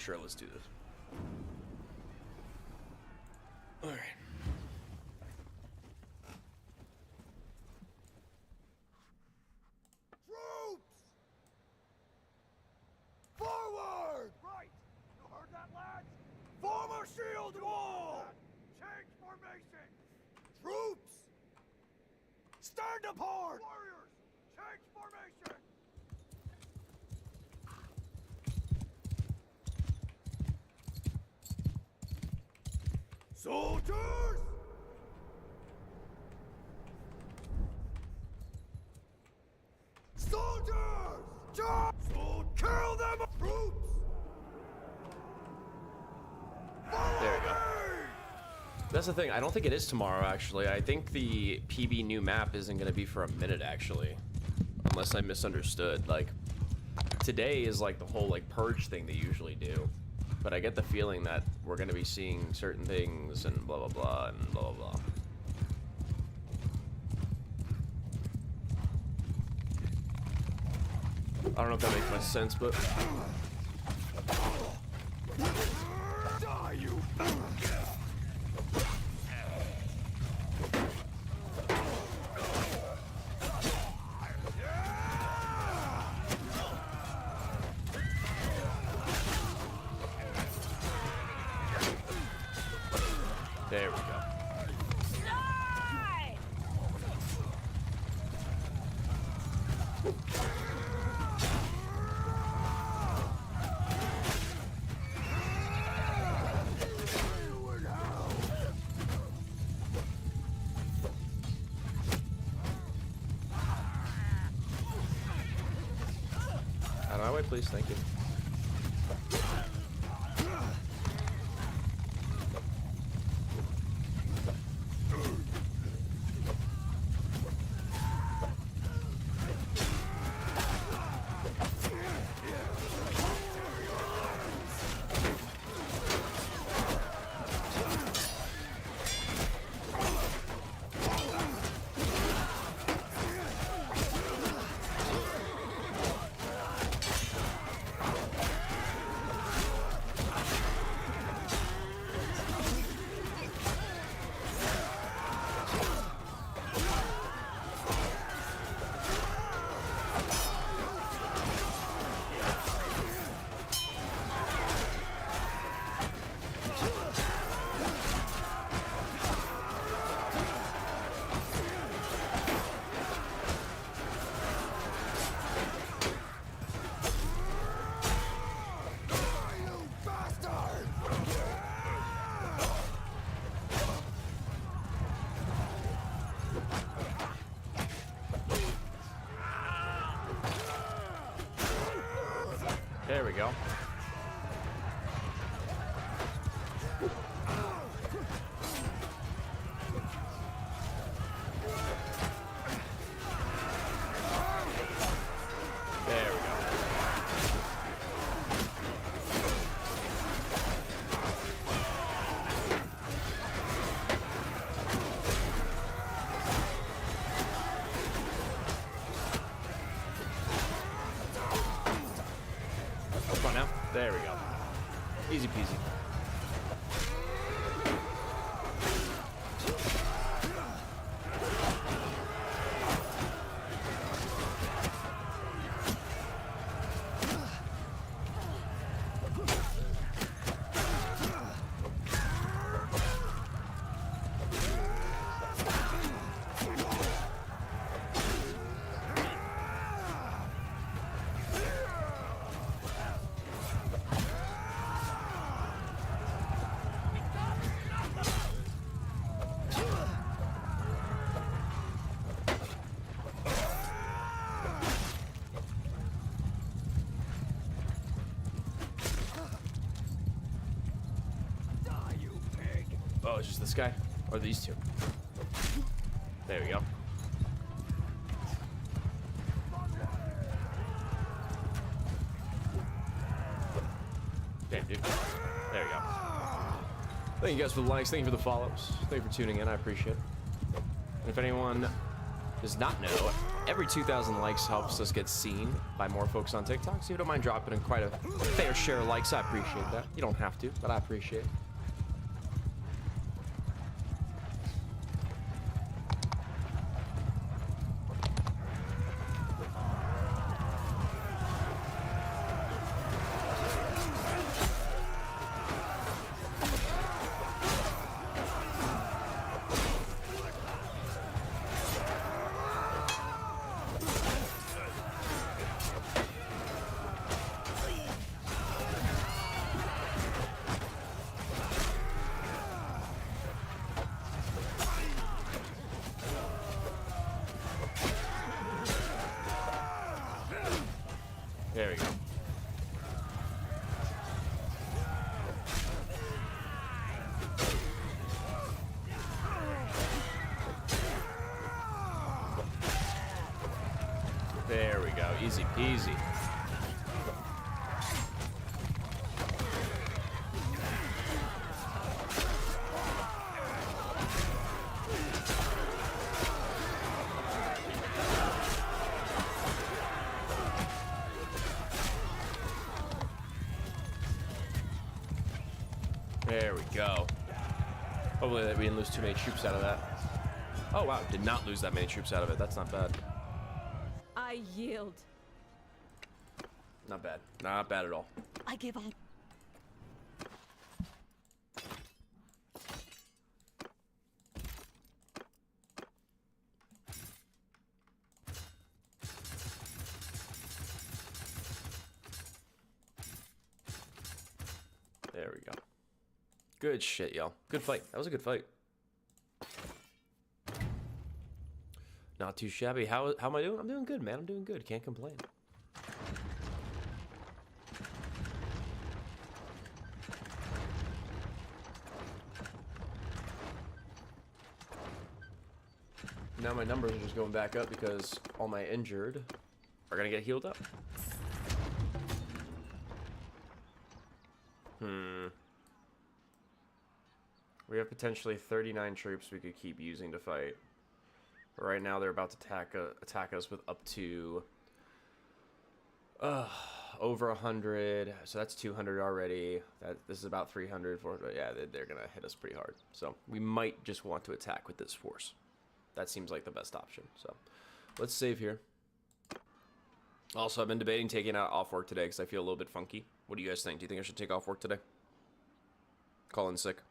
Sure, let's do this. All right. Troops! Forward! Right! You heard that, lads? Form a shield wall! Change formation! Troops! Stand apart! Warriors! Change formation! Soldiers! Soldiers! Charge! Kill them! Troops! There we go. That's the thing. I don't think it is tomorrow, actually. I think the PB new map isn't going to be for a minute, actually. Unless I misunderstood. Like, today is like the whole, like, purge thing they usually do. But I get the feeling that we're going to be seeing certain things and blah, blah, blah, and blah, blah, blah. I don't know if that makes much sense, but... Die, you! There we go. Out of my way, please. Thank you. There we go. There we go. Come on now. There we go. Easy peasy. Oh, it's just this guy? Or these two? There we go. Damn, dude. There we go. Thank you guys for the likes. Thank you for the follows. Thank you for tuning in. I appreciate it. And if anyone does not know, every 2,000 likes helps us get seen by more folks on TikTok. So if you don't mind dropping in quite a fair share of likes, I appreciate that. You don't have to, but I appreciate it. There we go. There we go. Easy peasy. There we go. Hopefully that we didn't lose too many troops out of that. Oh wow, did not lose that many troops out of it. That's not bad. I yield. Not bad. Not bad at all. I give up. There we go. Good shit, y'all. Good fight. That was a good fight. Not too shabby. How am I doing? I'm doing good, man. I'm doing good. Can't complain. Now my numbers are just going back up because all my injured are gonna get healed up. We have potentially 39 troops we could keep using to fight. But right now they're about to attack us with up to over 100. So that's 200 already. This is about 300. 400. Yeah, they're gonna hit us pretty hard. So we might just want to attack with this force. That seems like the best option. So let's save here. Also, I've been debating taking out off work today because I feel a little bit funky. What do you guys think? Do you think I should take off work today? Call in sick.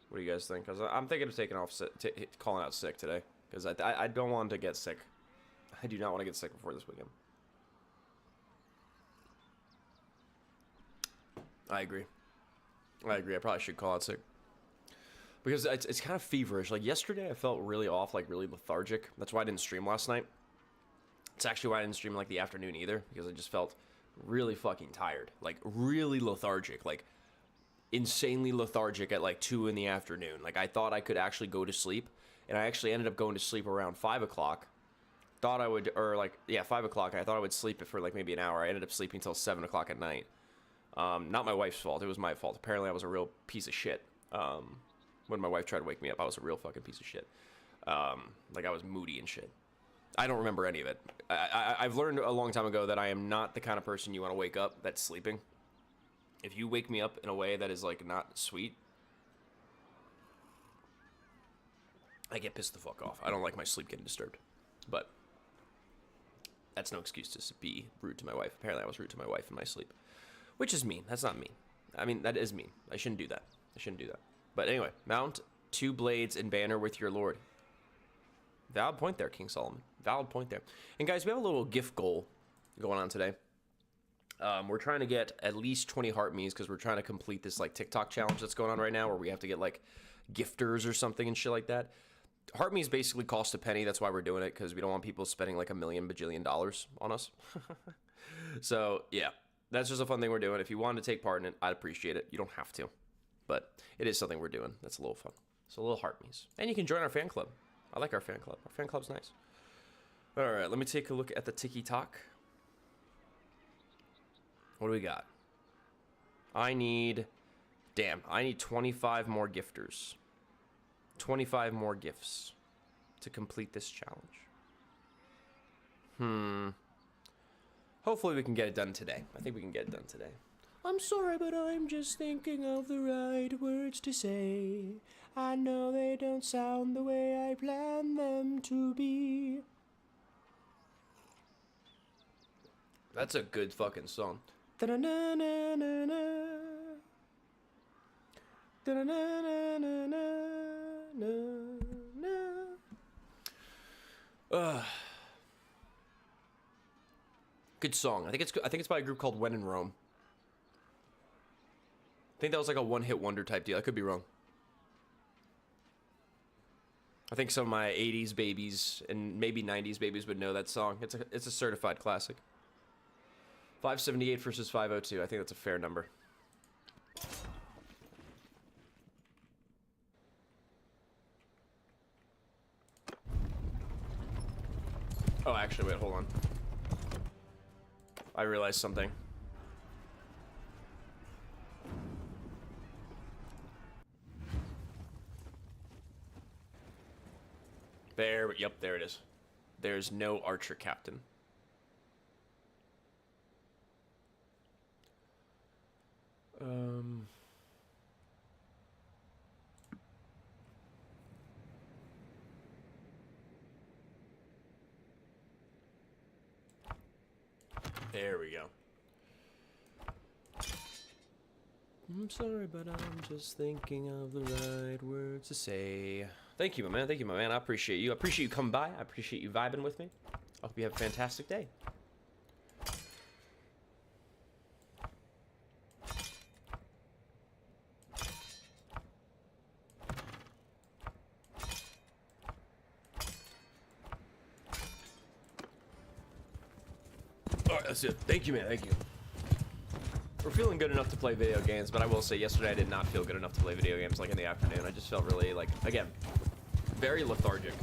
What do you guys think? Because I'm thinking of taking off, calling out sick today. Because I don't want to get sick. I do not want to get sick before this weekend. I agree. I probably should call out sick. Because it's kind of feverish. Like yesterday I felt really off, like really lethargic. That's why I didn't stream last night. It's actually why I didn't stream like the afternoon either. Because I just felt really fucking tired. Like really lethargic. Like insanely lethargic at like 2 in the afternoon. Like I thought I could actually go to sleep. And I actually ended up going to sleep around 5 o'clock. Thought I would, or like, yeah, 5 o'clock. I thought I would sleep for like maybe an hour. I ended up sleeping until 7 o'clock at night. Not my wife's fault. It was my fault. Apparently I was a real piece of shit. When my wife tried to wake me up, I was a real fucking piece of shit. Like I was moody and shit. I don't remember any of it. I've learned a long time ago that I am not the kind of person you want to wake up that's sleeping. If you wake me up in a way that is like not sweet, I get pissed the fuck off. I don't like my sleep getting disturbed. But that's no excuse to be rude to my wife. Apparently I was rude to my wife in my sleep. Which is mean. That's not mean. I mean, that is mean. I shouldn't do that. I shouldn't do that. But anyway, mount 2 blades and banner with your lord. Valid point there, King Solomon. Valid point there. And guys, we have a little gift goal going on today. We're trying to get at least 20 heart me's because we're trying to complete this like TikTok challenge that's going on right now where we have to get like gifters or something and shit like that. Heart me's basically cost a penny. That's why we're doing it, because we don't want people spending like $1 million bajillion on us. So yeah, that's just a fun thing we're doing. If you wanted to take part in it, I'd appreciate it. You don't have to, but it is something we're doing. That's a little fun. So a little heart me's, and you can join our fan club. I like our fan club. Our fan club's nice. All right, let me take a look at the TikTok. What do we got? I need 25 more gifters. 25 more gifts to complete this challenge. Hopefully we can get it done today. I think we can get it done today. I'm sorry, but I'm just thinking of the right words to say. I know they don't sound the way I planned them to be. That's a good fucking song. Da-na-na-na-na-na. Da-na-na-na-na-na. Good song. I think it's by a group called When in Rome. I think that was like a one-hit wonder type deal. I could be wrong. I think some of my 80s babies and maybe 90s babies would know that song. It's a certified classic. 578 versus 502. I think that's a fair number. Oh, actually, wait, hold on. I realized something. Yep, there it is. There's no archer captain. There we go. I'm sorry, but I'm just thinking of the right words to say. Thank you, my man. Thank you, my man. I appreciate you. I appreciate you coming by. I appreciate you vibing with me. I hope you have a fantastic day. Alright, that's it. Thank you, man. Thank you. We're feeling good enough to play video games, but I will say yesterday I did not feel good enough to play video games like in the afternoon. I just felt really, like, again, very lethargic.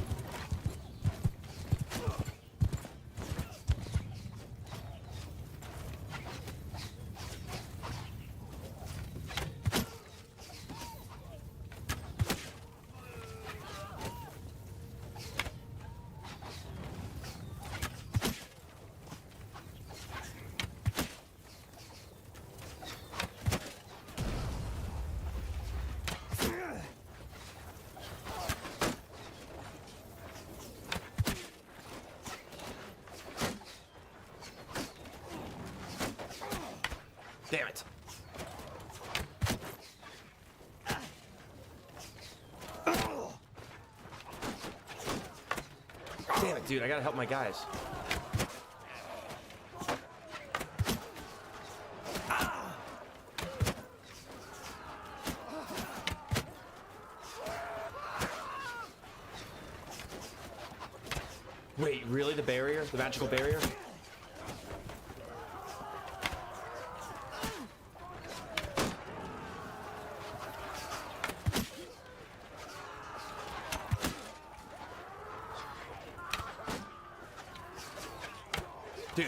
Damn it. Damn it, dude. I gotta help my guys. Wait, really? The barrier? The magical barrier? Dude,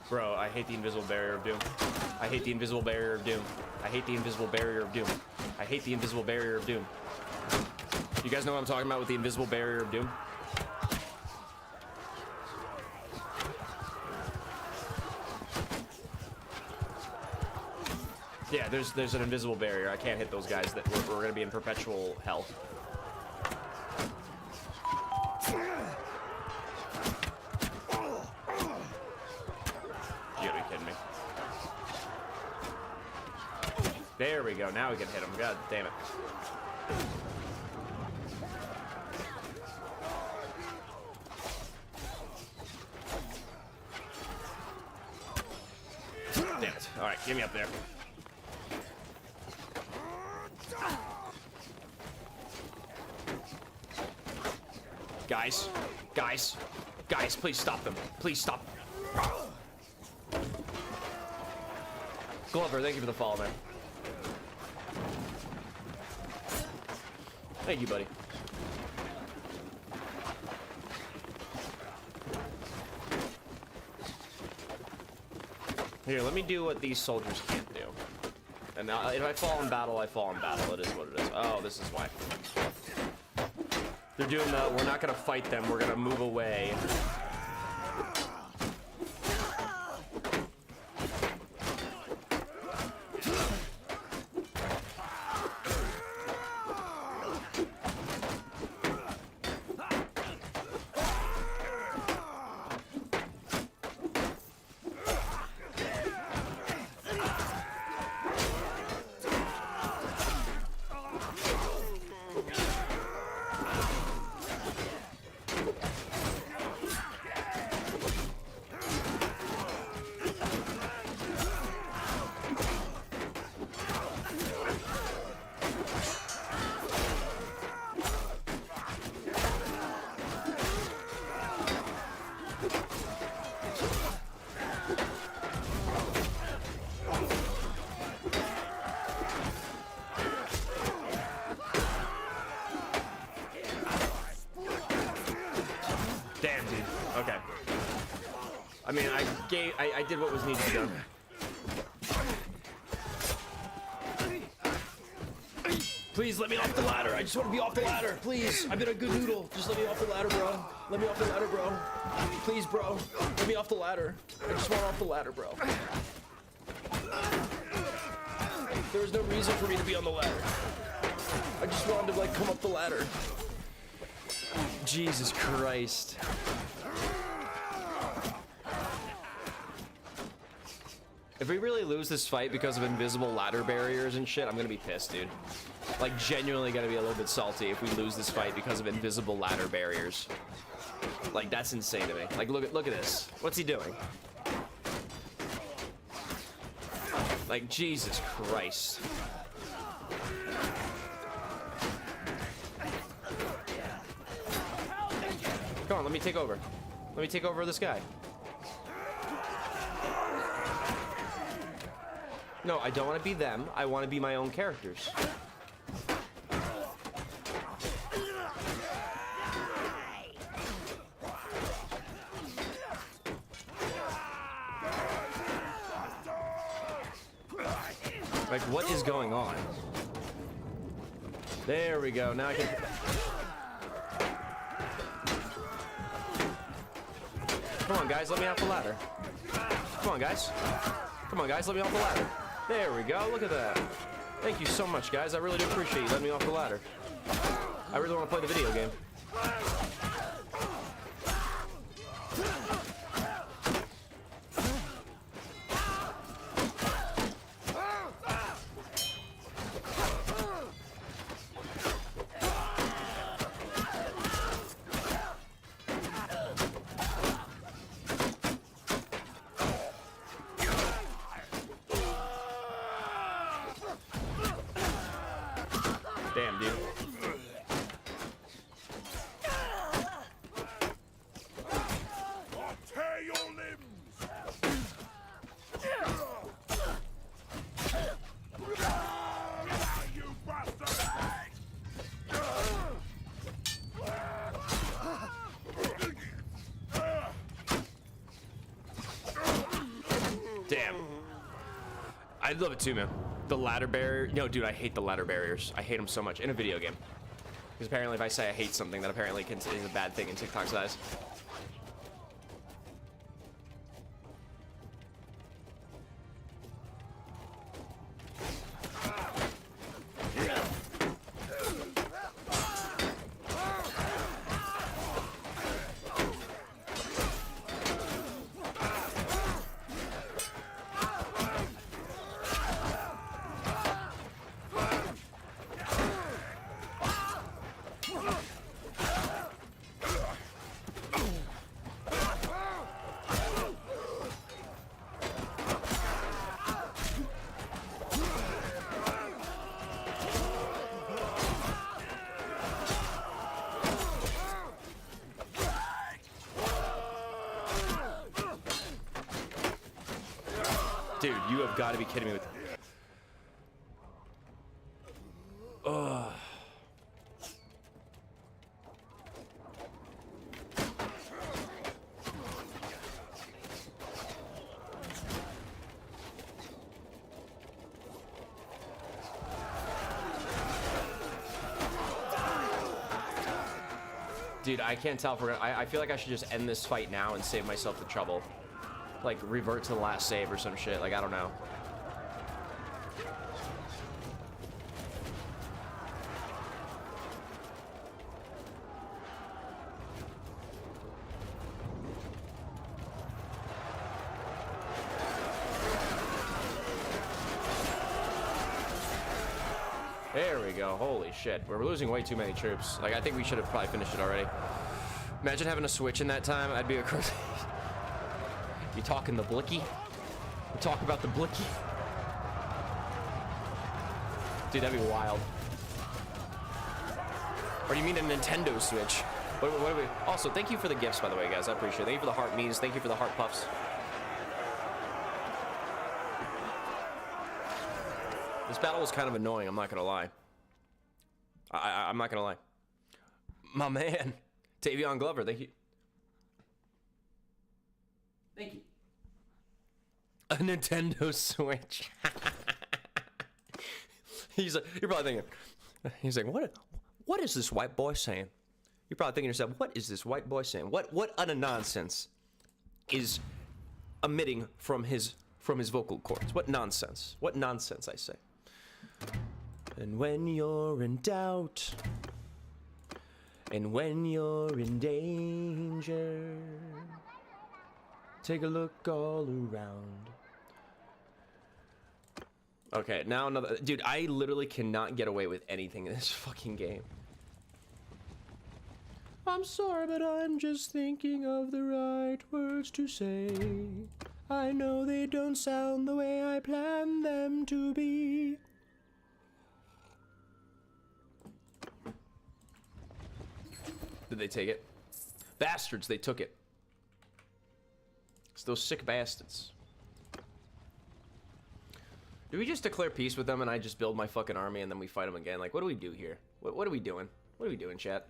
Bro, I hate the invisible barrier of doom. I hate the invisible barrier of doom. I hate the invisible barrier of doom. I hate the invisible barrier of doom. You guys know what I'm talking about with the invisible barrier of doom? Yeah, there's an invisible barrier. I can't hit those guys. That we're gonna be in perpetual hell. You gotta be kidding me. There we go. Now we can hit him. God damn it. Damn it. All right, get me up there. Guys, please stop them. Please stop. Glover, thank you for the follow, man. Thank you, buddy. Here, let me do what these soldiers can't do. And now, if I fall in battle, I fall in battle. It is what it is. Oh, this is why. They're doing the, we're not gonna fight them, we're gonna move away. Damn, dude. Okay. I mean, I did what was needed to do. Please let me off the ladder. I just want to be off the ladder. Please. I've been a good noodle. Just let me off the ladder, bro. Let me off the ladder, bro. Please, bro. Let me off the ladder. I just want off the ladder, bro. There was no reason for me to be on the ladder. I just wanted to, like, come up the ladder. Jesus Christ. If we really lose this fight because of invisible ladder barriers and shit, I'm gonna be pissed, dude. Like, genuinely gonna be a little bit salty if we lose this fight because of invisible ladder barriers. Like, that's insane to me. Like, look at this. What's he doing? Like, Jesus Christ. Come on, let me take over. Let me take over this guy. No, I don't want to be them. I want to be my own characters. Like, what is going on? There we go. Now I can... Come on, guys. Let me off the ladder. Come on, guys. Come on, guys. Let me off the ladder. There we go. Look at that. Thank you so much, guys. I really do appreciate you letting me off the ladder. I really want to play the video game. Damn, dude. I'll tear your limbs! You bastard! Damn. I love it too, man. The ladder barrier. No, dude, I hate the ladder barriers. I hate them so much in a video game. Because apparently if I say I hate something, that apparently is a bad thing in TikTok's eyes. Dude, you have got to be kidding me with... Ugh. Dude, I can't tell if we're gonna... I feel like I should just end this fight now and save myself the trouble. Like, revert to the last save or some shit. Like, I don't know. There we go. Holy shit. We're losing way too many troops. Like, I think we should have probably finished it already. Imagine having a switch in that time. I'd be a crazy. You talking the blicky? You talk about the blicky? Dude, that'd be wild. Or do you mean a Nintendo Switch? What do we... Also, thank you for the gifts, by the way, guys. I appreciate it. Thank you for the heart memes. Thank you for the heart puffs. This battle was kind of annoying, I'm not gonna lie. I'm not gonna lie. My man, Tavion Glover, thank you. Thank you. A Nintendo Switch. You're probably thinking, he's like, what is this white boy saying? You're probably thinking to yourself, what is this white boy saying? What utter nonsense is emitting from his vocal cords? What nonsense? What nonsense, I say. And when you're in doubt, and when you're in danger, take a look all around. Okay, now another... Dude, I literally cannot get away with anything in this fucking game. I'm sorry, but I'm just thinking of the right words to say. I know they don't sound the way I planned them to be. Did they take it? Bastards, they took it. It's those sick bastards. Do we just declare peace with them and I just build my fucking army and then we fight them again? Like, what do we do here? What are we doing? What are we doing, chat?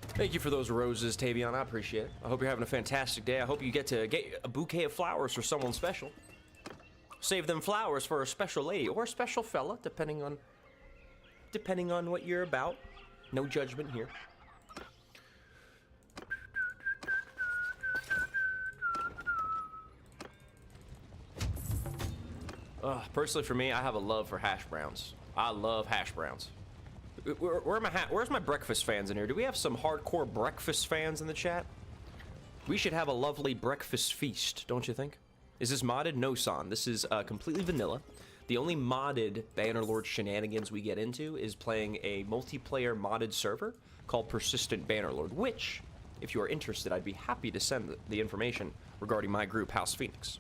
Thank you for those roses, Tavion. I appreciate it. I hope you're having a fantastic day. I hope you get to get a bouquet of flowers for someone special. Save them flowers for a special lady or a special fella, depending on what you're about. No judgment here. Personally, for me, I have a love for hash browns. I love hash browns. Where's my breakfast fans in here? Do we have some hardcore breakfast fans in the chat? We should have a lovely breakfast feast, don't you think? Is this modded? No, son. This is completely vanilla. The only modded Bannerlord shenanigans we get into is playing a multiplayer modded server called Persistent Bannerlord, which, if you are interested, I'd be happy to send the information regarding my group, House Phoenix.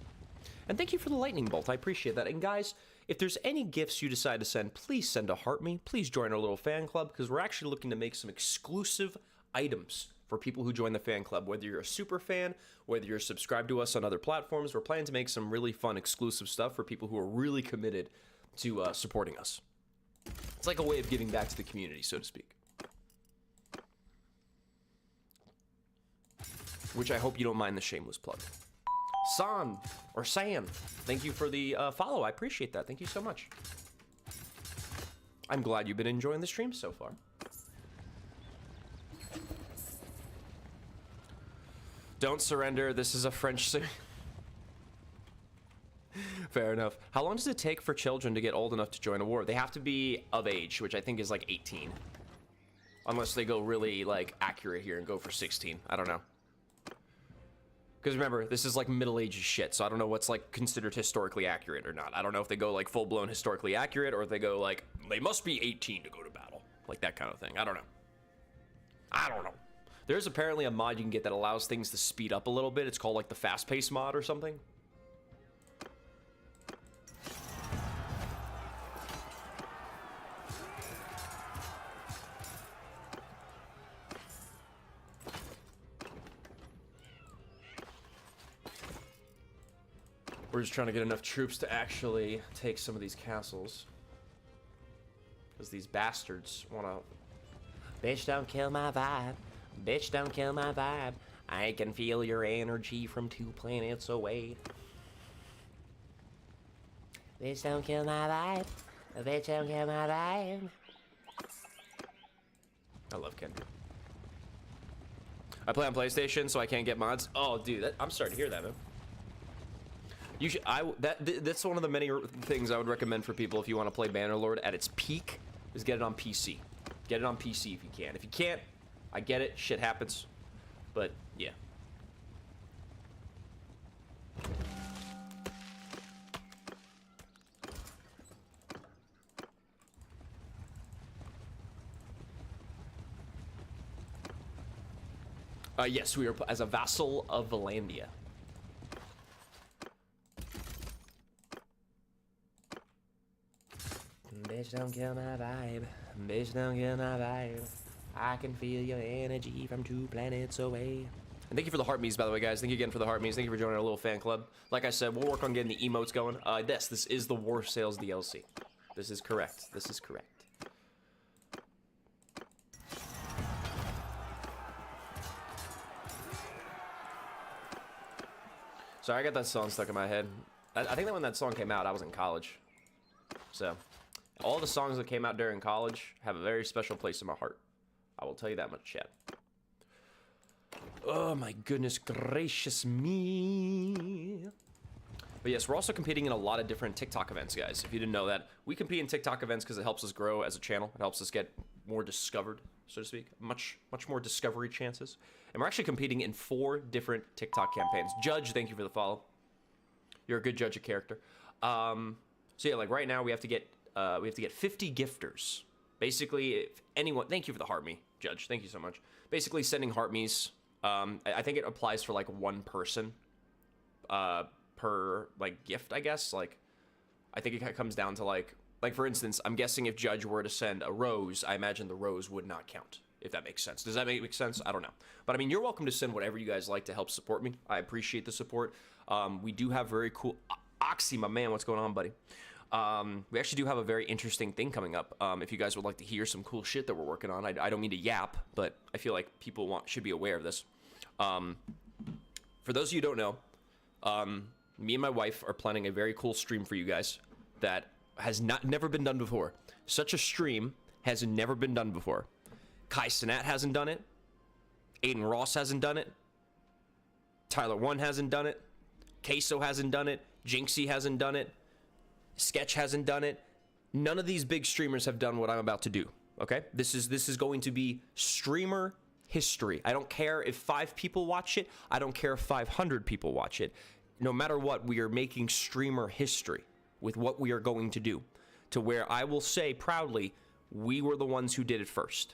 And thank you for the lightning bolt. I appreciate that. And guys, if there's any gifts you decide to send, please send to Heart Me. Please join our little fan club, because we're actually looking to make some exclusive items for people who join the fan club. Whether you're a super fan, whether you're subscribed to us on other platforms, we're planning to make some really fun exclusive stuff for people who are really committed to supporting us. It's like a way of giving back to the community, so to speak. Which I hope you don't mind the shameless plug. San, or San, thank you for the follow. I appreciate that. Thank you so much. I'm glad you've been enjoying the stream so far. Don't surrender. This is a French... Fair enough. How long does it take for children to get old enough to join a war? They have to be of age, which I think is like 18. Unless they go really, like, accurate here and go for 16. I don't know. Because remember, this is like middle ages shit, so I don't know what's like considered historically accurate or not. I don't know if they go like full-blown historically accurate or if they go like, they must be 18 to go to battle. Like that kind of thing. I don't know. I don't know. There's apparently a mod you can get that allows things to speed up a little bit. It's called like the fast-paced mod or something. We're just trying to get enough troops to actually take some of these castles. Because these bastards want to... Bitch, don't kill my vibe. Bitch, don't kill my vibe. I can feel your energy from 2 planets away. Bitch, don't kill my vibe. Bitch, don't kill my vibe. I love Kendrick. I play on PlayStation, so I can't get mods. Oh, dude, I'm starting to hear that, man. You should. That's one of the many things I would recommend for people if you want to play Bannerlord at its peak. Is get it on PC. Get it on PC if you can. If you can't, I get it. Shit happens. But yeah. Yes, we are as a vassal of Valandia. Bitch, don't kill my vibe. Bitch, don't kill my vibe. I can feel your energy from 2 planets away. And thank you for the heart me's, by the way, guys. Thank you again for the heart me's. Thank you for joining our little fan club. Like I said, we'll work on getting the emotes going. This is the War Sales DLC. This is correct. This is correct. Sorry, I got that song stuck in my head. I think that when that song came out, I was in college. So, all the songs that came out during college have a very special place in my heart. I will tell you that much, chat. Oh my goodness gracious me. But yes, we're also competing in a lot of different TikTok events, guys. If you didn't know that, we compete in TikTok events because it helps us grow as a channel. It helps us get more discovered, so to speak. Much more discovery chances. And we're actually competing in 4 different TikTok campaigns. Judge, thank you for the follow. You're a good judge of character. So yeah, like right now we have to get 50 gifters. Basically, if anyone, thank you for the heart me, Judge. Thank you so much. Basically, sending heart me's. I think it applies for like 1 person per like gift, I guess. Like, I think it comes down to like for instance, I'm guessing if Judge were to send a rose, I imagine the rose would not count. If that makes sense. Does that make sense? I don't know. But I mean, you're welcome to send whatever you guys like to help support me. I appreciate the support. We do have very cool... Oxy, my man, what's going on, buddy? We actually do have a very interesting thing coming up. If you guys would like to hear some cool shit that we're working on. I don't mean to yap, but I feel like people should be aware of this. For those of you who don't know, me and my wife are planning a very cool stream for you guys that has never been done before. Such a stream has never been done before. Kai Cenat hasn't done it. Aiden Ross hasn't done it. Tyler One hasn't done it. Queso hasn't done it. Jinxie hasn't done it. Sketch hasn't done it. None of these big streamers have done what I'm about to do. Okay? This is going to be streamer history. I don't care if 5 people watch it. I don't care if 500 people watch it. No matter what, we are making streamer history with what we are going to do. To where I will say proudly, we were the ones who did it first.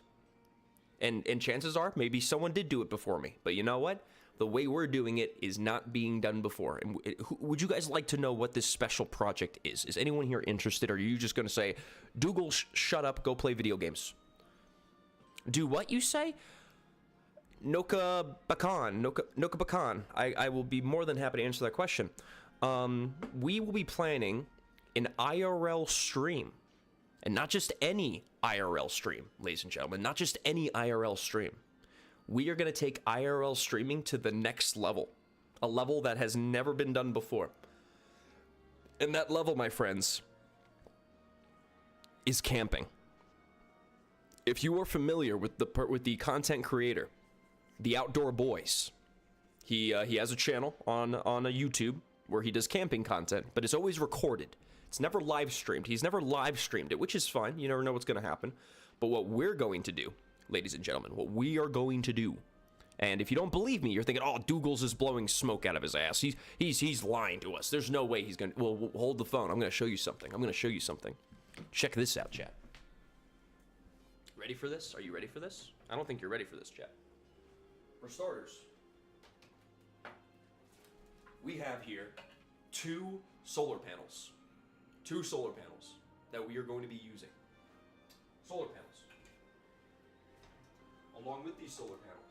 And chances are, maybe someone did do it before me. But you know what? The way we're doing it is not being done before. And would you guys like to know what this special project is? Is anyone here interested? Or are you just going to say, Dougal, shut up, go play video games? Do what you say? Noka Bakan. I will be more than happy to answer that question. We will be planning an IRL stream. And not just any IRL stream, ladies and gentlemen. Not just any IRL stream. We are going to take IRL streaming to the next level. A level that has never been done before. And that level, my friends, is camping. If you are familiar with the content creator, The Outdoor Boys, he has a channel on a YouTube where he does camping content, but it's always recorded. It's never live streamed. He's never live streamed it, which is fine. You never know what's going to happen. But what we're going to do, ladies and gentlemen, what we are going to do, and if you don't believe me, you're thinking, oh, Dougals is blowing smoke out of his ass. He's lying to us. There's no way he's going to... Well, hold the phone. I'm going to show you something. Check this out, chat. Ready for this? Are you ready for this? I don't think you're ready for this, chat. For starters, we have here 2 solar panels. 2 solar panels that we are going to be using. Solar panels. Along with these solar panels,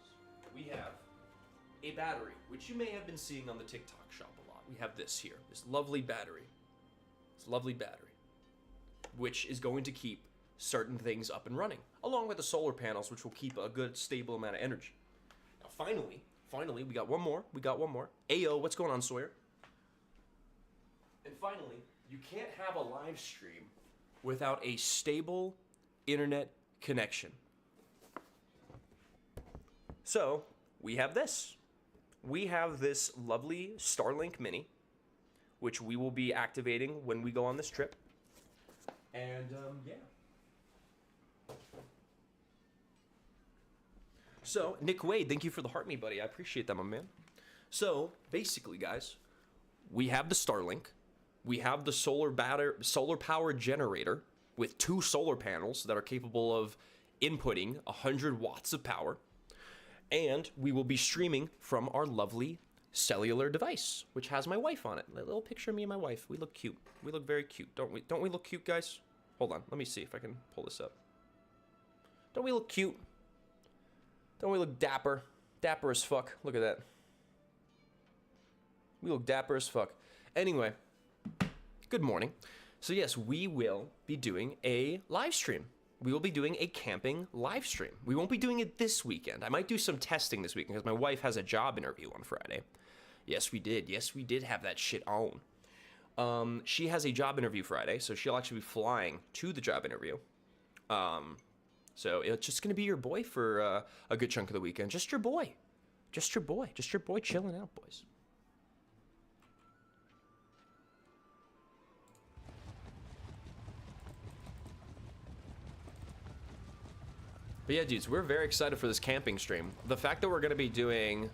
we have a battery, which you may have been seeing on the TikTok shop a lot. We have this here, this lovely battery. Which is going to keep certain things up and running, along with the solar panels, which will keep a good, stable amount of energy. Now, finally, we got one more. Ayo, what's going on, Sawyer? And finally, you can't have a live stream without a stable internet connection. So, we have this. We have this lovely Starlink Mini, which we will be activating when we go on this trip. And, yeah. So, Nick Wade, thank you for the heart me, buddy. I appreciate that, my man. So, basically, guys, we have the Starlink. We have the solar power generator with 2 solar panels that are capable of inputting 100 watts of power. And we will be streaming from our lovely cellular device, which has my wife on it. A little picture of me and my wife. We look cute. We look very cute, don't we? Don't we look cute, guys? Hold on. Let me see if I can pull this up. Don't we look cute? Don't we look dapper? Dapper as fuck. Look at that. We look dapper as fuck. Anyway, good morning. So yes, we will be doing a live stream. We will be doing a camping live stream. We won't be doing it this weekend. I might do some testing this weekend because my wife has a job interview on Friday. Yes, we did. Yes, we did have that shit on. She has a job interview Friday, so she'll actually be flying to the job interview. So it's just gonna be your boy for a good chunk of the weekend. Just your boy. Just your boy. Just your boy chilling out, boys. But yeah, dudes, we're very excited for this camping stream. The fact that we're going to be doing...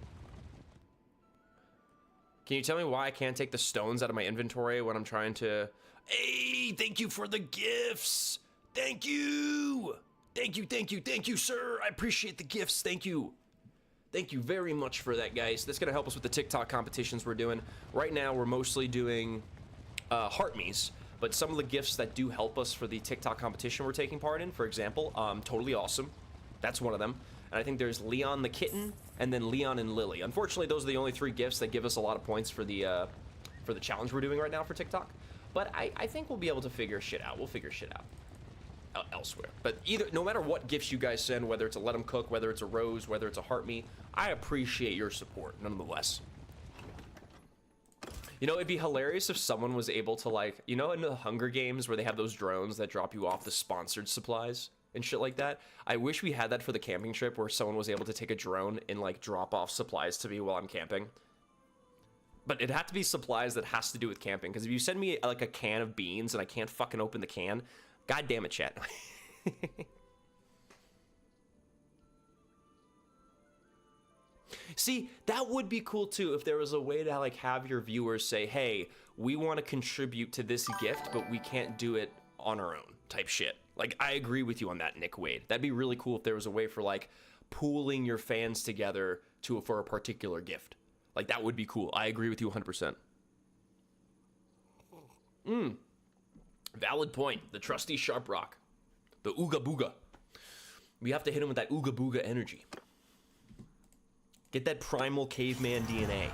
Can you tell me why I can't take the stones out of my inventory when I'm trying to... Hey, thank you for the gifts! Thank you! Thank you, thank you, thank you, sir! I appreciate the gifts, thank you. Thank you very much for that, guys. That's going to help us with the TikTok competitions we're doing. Right now, we're mostly doing heart me's. But some of the gifts that do help us for the TikTok competition we're taking part in, for example, Totally Awesome. That's one of them. And I think there's Leon the Kitten, and then Leon and Lily. Unfortunately, those are the only 3 gifts that give us a lot of points for the challenge we're doing right now for TikTok. But I think we'll be able to figure shit out. We'll figure shit out elsewhere. But no matter what gifts you guys send, whether it's a Let 'em Cook, whether it's a rose, whether it's a heart me, I appreciate your support, nonetheless. You know, it'd be hilarious if someone was able to, like, you know, in the Hunger Games where they have those drones that drop you off the sponsored supplies and shit like that. I wish we had that for the camping trip where someone was able to take a drone and, like, drop off supplies to me while I'm camping. But it'd have to be supplies that has to do with camping, because if you send me, like, a can of beans and I can't fucking open the can, god damn it, chat. See, that would be cool too if there was a way to, like, have your viewers say, hey, we want to contribute to this gift, but we can't do it on our own type shit. Like, I agree with you on that, Nick Wade. That'd be really cool if there was a way for, like, pooling your fans together for a particular gift. Like, that would be cool. I agree with you 100%. Valid point. The trusty Sharp Rock. The Ooga Booga. We have to hit him with that Ooga Booga energy. Get that primal caveman DNA.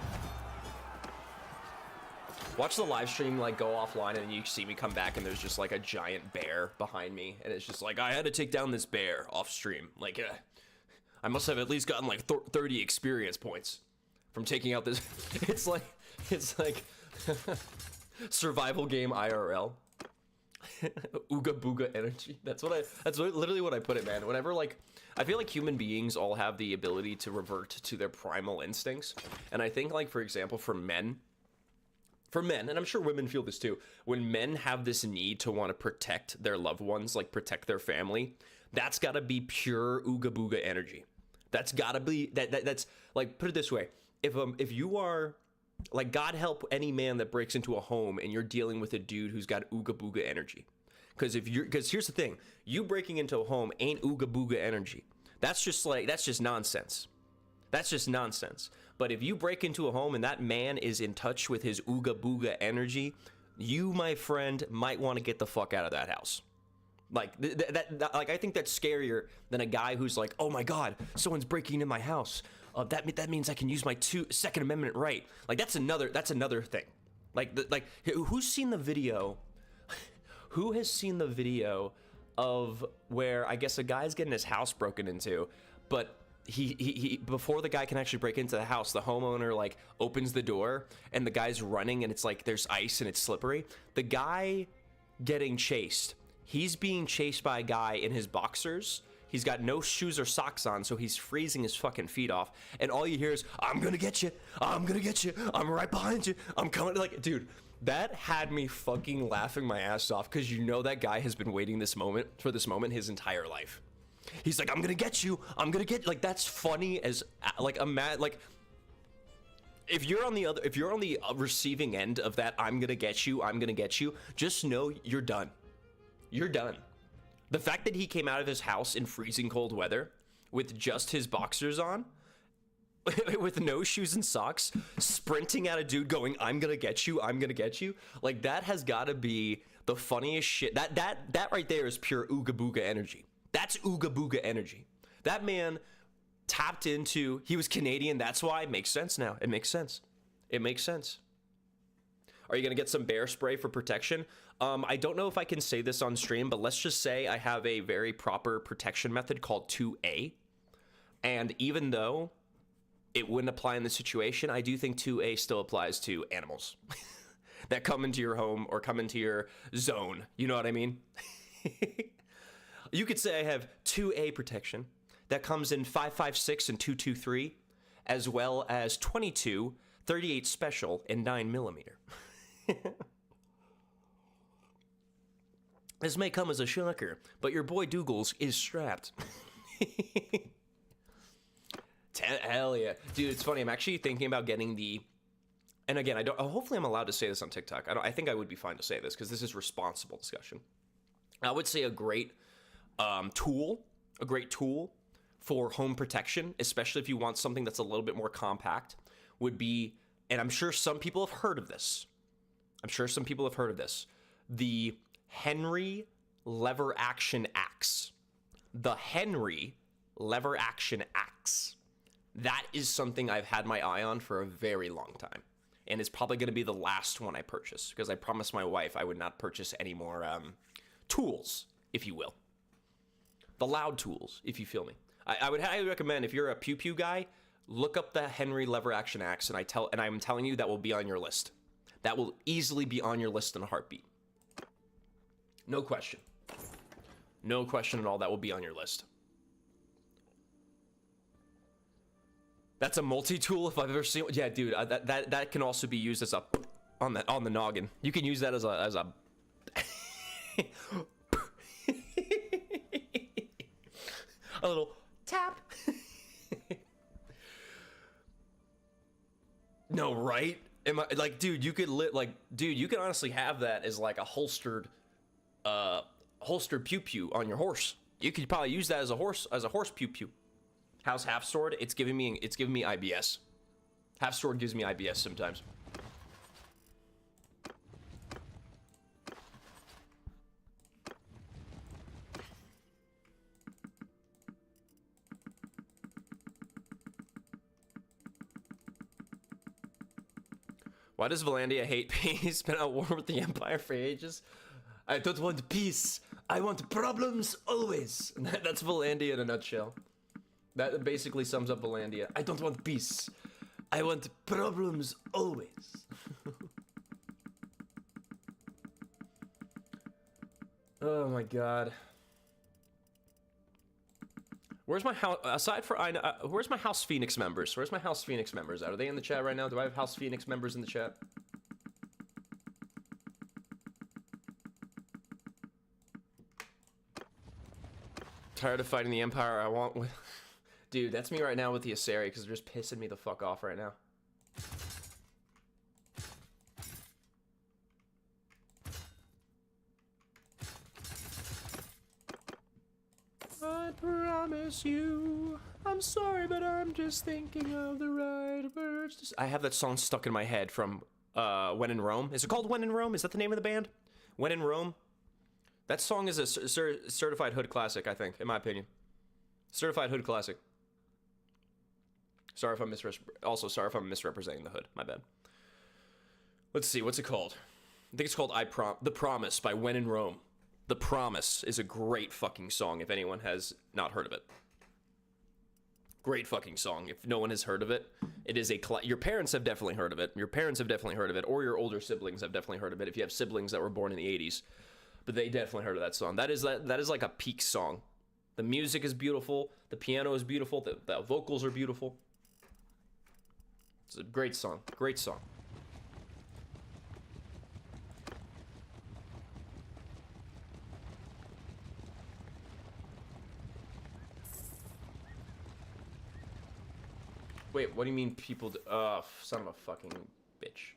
Watch the live stream, like, go offline and you see me come back and there's just, like, a giant bear behind me. And it's just like, I had to take down this bear off stream. Like, I must have at least gotten, like, 30 experience points from taking out this. It's like survival game IRL. Ooga Booga energy. That's literally what I put it, man. Whenever, like, I feel like human beings all have the ability to revert to their primal instincts. And I think, like, for example, for men, and I'm sure women feel this too, when men have this need to want to protect their loved ones, like protect their family, that's gotta be pure Ooga Booga energy. That's gotta be, that's, like, put it this way. If you are, like, God help any man that breaks into a home and you're dealing with a dude who's got Ooga Booga energy. Because here's the thing, you breaking into a home ain't Ooga Booga energy. That's just nonsense. That's just nonsense. But if you break into a home and that man is in touch with his Ooga Booga energy, you, my friend, might want to get the fuck out of that house. Like, like, I think that's scarier than a guy who's like, oh my God, someone's breaking into my house. That means I can use my Second Amendment right. Like, that's another thing. Like, who's seen the video? Who has seen the video of where, I guess, a guy's getting his house broken into, but he before the guy can actually break into the house, the homeowner, like, opens the door and the guy's running and it's like there's ice and it's slippery. The guy getting chased He's being chased by a guy in his boxers. He's got no shoes or socks on, so he's freezing his fucking feet off. And all you hear is, I'm gonna get you. I'm gonna get you. I'm right behind you. I'm coming. Like, dude, that had me fucking laughing my ass off, because you know that guy has been waiting this moment for this moment his entire life. He's like, I'm gonna get you. I'm gonna get, like, that's funny as, like, a mad, like, if you're on the receiving end of that, I'm gonna get you, just know you're done. You're done. The fact that he came out of his house in freezing cold weather with just his boxers on, with no shoes and socks, sprinting at a dude going, I'm gonna get you, like, that has gotta be the funniest shit. That right there is pure Ooga Booga energy. That's Ooga Booga energy. That man tapped into, he was Canadian, that's why. It makes sense now. It makes sense. It makes sense. Are you gonna get some bear spray for protection? I don't know if I can say this on stream, but let's just say I have a very proper protection method called 2A. And even though it wouldn't apply in this situation, I do think 2A still applies to animals that come into your home or come into your zone. You know what I mean? You could say I have 2A protection that comes in 5.56 and 2.23, as well as 22, 38 special, and 9mm. This may come as a shocker, but your boy Dougals is strapped. Hell yeah. Dude, it's funny. I'm actually thinking about getting the... And again, hopefully I'm allowed to say this on TikTok. I think I would be fine to say this, because this is responsible discussion. I would say a great tool for home protection, especially if you want something that's a little bit more compact, would be, and I'm sure some people have heard of this. The Henry lever action axe. The Henry lever action axe. That is something I've had my eye on for a very long time. And it's probably going to be the last one I purchase, because I promised my wife I would not purchase any more tools, if you will. The loud tools, if you feel me. I would highly recommend, if you're a pew pew guy, look up the Henry lever action axe, and I'm telling you that will be on your list. That will easily be on your list in a heartbeat. No question. No question at all, that will be on your list. That's a multi-tool if I've ever seen one. Yeah, dude, that can also be used as a on the noggin. You can use that as a a little tap. No, right? Am I like, dude? You could you can honestly have that as like a holstered pew pew on your horse. You could probably use that as a horse pew pew. How's half sword? It's giving me IBS. Half sword gives me IBS sometimes. Why does Valandia hate peace? He's been at war with the Empire for ages. I don't want peace. I want problems always. That's Valandia in a nutshell. That basically sums up Valandia. I don't want peace. I want problems always. Oh my god. Where's my house? Where's my House Phoenix members? Where's my House Phoenix members? Are they in the chat right now? Do I have House Phoenix members in the chat? Tired of fighting the Empire. I want. Dude, that's me right now with the Asari, because they're just pissing me the fuck off right now. I promise you, I'm sorry, but I'm just thinking of the right words. I have that song stuck in my head from When in Rome. Is it called When in Rome? Is that the name of the band? When in Rome? That song is a certified hood classic, I think, in my opinion. Certified hood classic. Sorry if I'm misrepresenting the hood. My bad. Let's see, what's it called? I think it's called The Promise by When in Rome. The Promise is a great fucking song if anyone has not heard of it. Great fucking song. If no one has heard of it, it is your parents have definitely heard of it. Your parents have definitely heard of it, or your older siblings have definitely heard of it if you have siblings that were born in the 80s. but they definitely heard of that song. That is like a peak song. The music is beautiful. The piano is beautiful. The vocals are beautiful. It's a great song. Great song. Wait, what do you mean people do? Son of a fucking bitch.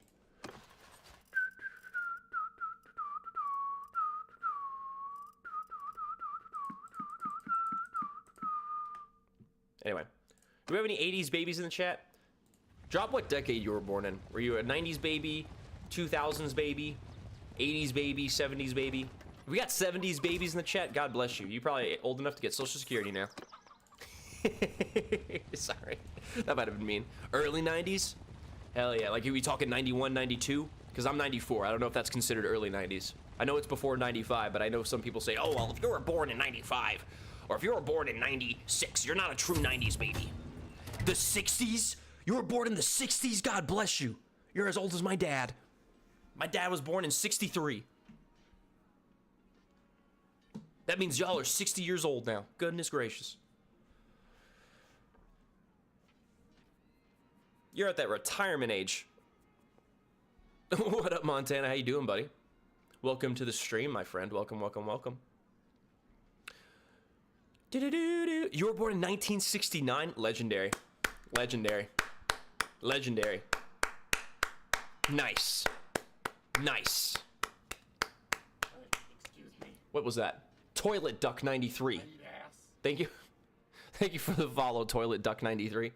Anyway, do we have any 80s babies in the chat? Drop what decade you were born in. Were you a 90s baby, 2000s baby, 80s baby, 70s baby? We got 70s babies in the chat. God bless you. You're probably old enough to get Social Security now. Sorry, that might have been mean. Early 90s? Hell yeah. Like, are we talking 91, 92? Because I'm 94. I don't know if that's considered early 90s. I know it's before 95, but I know some people say, oh, well, if you were born in 95, or if you were born in 96, you're not a true 90s baby. The 60s? You were born in the 60s? God bless you. You're as old as my dad. My dad was born in 63. That means y'all are 60 years old now. Goodness gracious. You're at that retirement age. What up, Montana? How you doing, buddy? Welcome to the stream, my friend. Welcome, welcome, welcome. You were born in 1969? Legendary. Legendary. Legendary. Nice. Nice. Excuse me. What was that? Toilet Duck 93. Eat ass. Thank you. Thank you for the follow, Toilet Duck 93.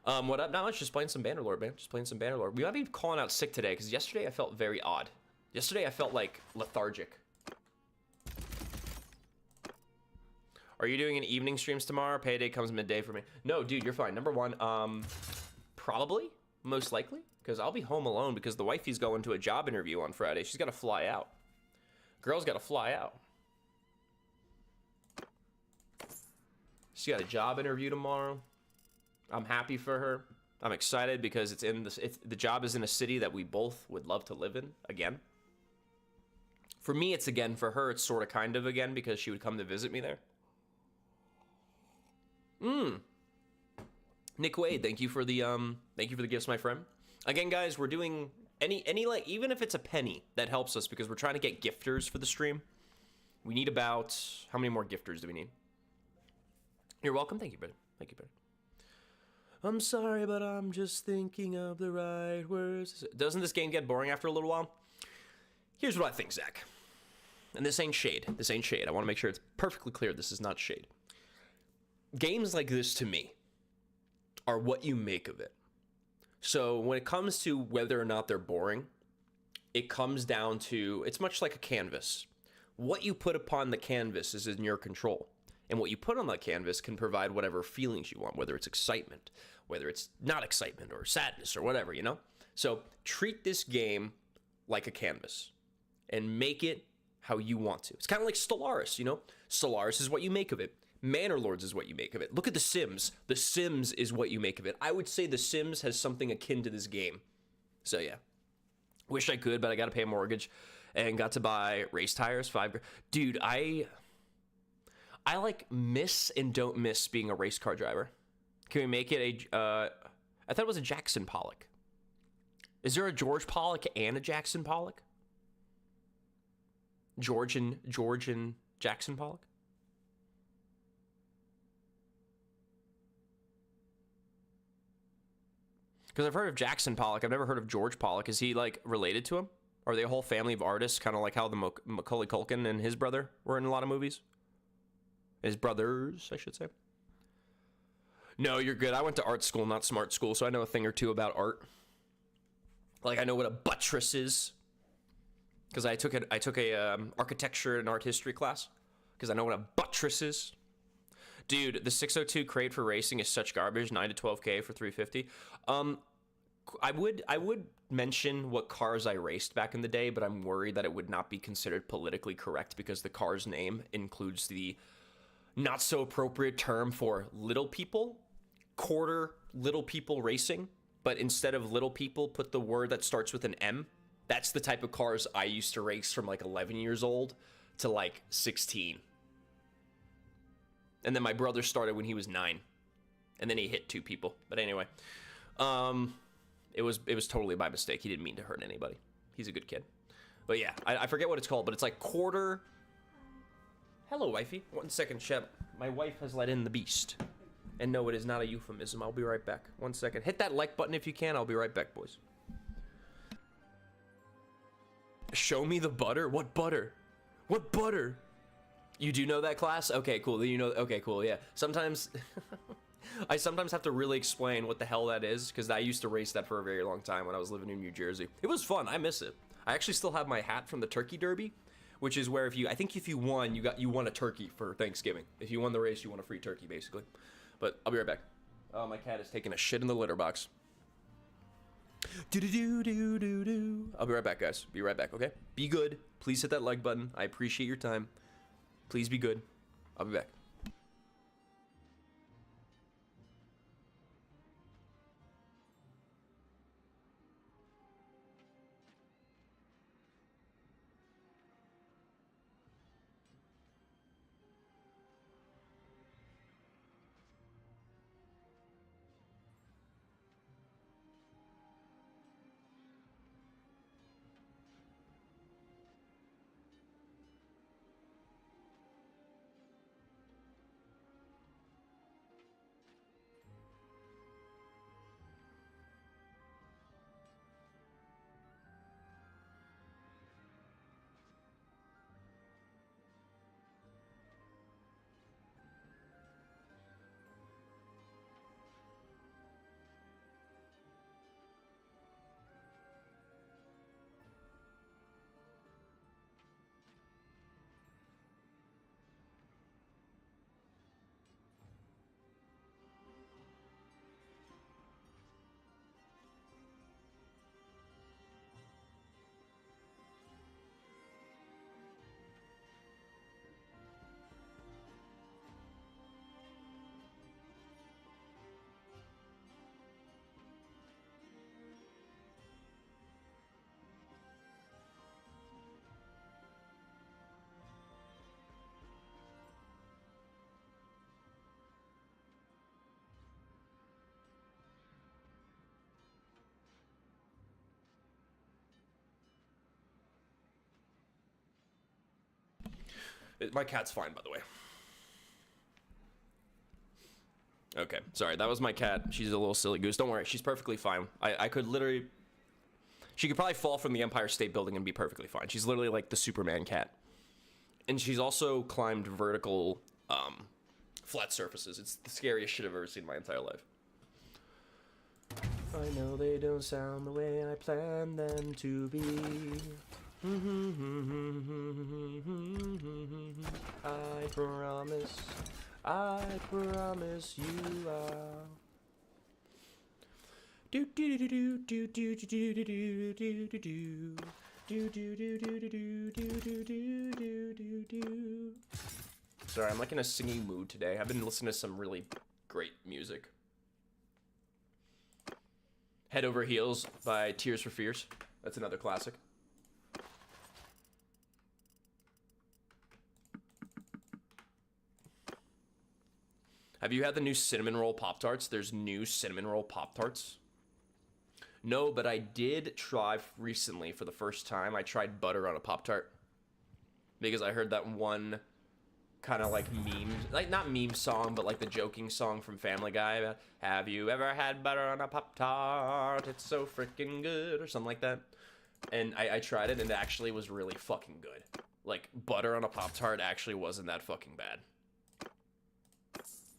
What up? Not much. Just playing some Bannerlord, man. Just playing some Bannerlord. We might be calling out sick today because yesterday I felt very odd. Yesterday I felt like lethargic. Are you doing an evening streams tomorrow? Payday comes midday for me. No, dude, you're fine. Number one, probably, most likely, because I'll be home alone because the wifey's going to a job interview on Friday. She's got to fly out. Girl's got to fly out. She got a job interview tomorrow. I'm happy for her. I'm excited because the job is in a city that we both would love to live in again. For me, it's again. For her, it's sort of kind of again because she would come to visit me there. Nick Wade, thank you for the gifts, my friend. Again, guys, we're doing any like, even if it's a penny, that helps us because we're trying to get gifters for the stream. We need about, how many more gifters do we need? You're welcome. Thank you, buddy. Thank you, buddy. I'm sorry, but I'm just thinking of the right words. Doesn't this game get boring after a little while? Here's what I think, Zach. And this ain't shade. This ain't shade. I want to make sure it's perfectly clear this is not shade. Games like this, to me, are what you make of it. So when it comes to whether or not they're boring, it comes down to, it's much like a canvas. What you put upon the canvas is in your control. And what you put on that canvas can provide whatever feelings you want, whether it's excitement, whether it's not excitement or sadness or whatever, you know? So treat this game like a canvas and make it how you want to. It's kind of like Stellaris, you know? Stellaris is what you make of it. Manor Lords is what you make of it. Look at The Sims. The Sims is what you make of it. I would say The Sims has something akin to this game. So yeah. Wish I could, but I got to pay a mortgage and got to buy race tires. Dude, I like miss and don't miss being a race car driver. Can we make it I thought it was a Jackson Pollock. Is there a George Pollock and a Jackson Pollock? George and Jackson Pollock? Because I've heard of Jackson Pollock. I've never heard of George Pollock. Is he, like, related to him? Are they a whole family of artists? Kind of like how the Macaulay Culkin and his brother were in a lot of movies? His brothers, I should say. No, you're good. I went to art school, not smart school, so I know a thing or two about art. Like, I know what a buttress is. Because I took a architecture and art history class. Because I know what a buttress is. Dude, the 602 crate for racing is such garbage. 9 to 12K for 350. I would mention what cars I raced back in the day, but I'm worried that it would not be considered politically correct because the car's name includes the not so appropriate term for little people, quarter little people racing, but instead of little people, put the word that starts with an M, That's the type of cars I used to race from like 11 years old to like 16. And then my brother started when he was 9. And then he hit 2 people. But anyway, it was totally by mistake. He didn't mean to hurt anybody. He's a good kid. But yeah, I forget what it's called, but it's like quarter. Hello, wifey. 1 second, Shep. My wife has let in the beast. And no, it is not a euphemism. I'll be right back. 1 second. Hit that like button if you can. I'll be right back, boys. Show me the butter? What butter? What butter? You do know that class? Okay, cool. You know. Okay, cool. Yeah. Sometimes I sometimes have to really explain what the hell that is because I used to race that for a very long time when I was living in New Jersey. It was fun. I miss it. I actually still have my hat from the Turkey Derby, which is where I think if you won, you won a turkey for Thanksgiving. If you won the race, you won a free turkey, basically. But I'll be right back. Oh, my cat is taking a shit in the litter box. Do. I'll be right back, guys. Be right back, okay? Be good. Please hit that like button. I appreciate your time. Please be good. I'll be back. My cat's fine, by the way. Okay, sorry, that was my cat. She's a little silly goose. Don't worry, she's perfectly fine. I could literally... She could probably fall from the Empire State Building and be perfectly fine. She's literally like the Superman cat. And she's also climbed vertical, flat surfaces. It's the scariest shit I've ever seen in my entire life. I know they don't sound the way I planned them to be. I promise you I'll. Do do do do do do do do do do do do do do do do do do. Sorry, I'm like in a singing mood today. I've been listening to some really great music. Head Over Heels by Tears for Fears. That's another classic. Have you had the new Cinnamon Roll Pop-Tarts? There's new Cinnamon Roll Pop-Tarts. No, but I did try recently for the first time. I tried butter on a Pop-Tart. Because I heard that one kind of like meme, like not meme song, but like the joking song from Family Guy. Have you ever had butter on a Pop-Tart? It's so freaking good, or something like that. And I tried it, and it actually was really fucking good. Like, butter on a Pop-Tart actually wasn't that fucking bad.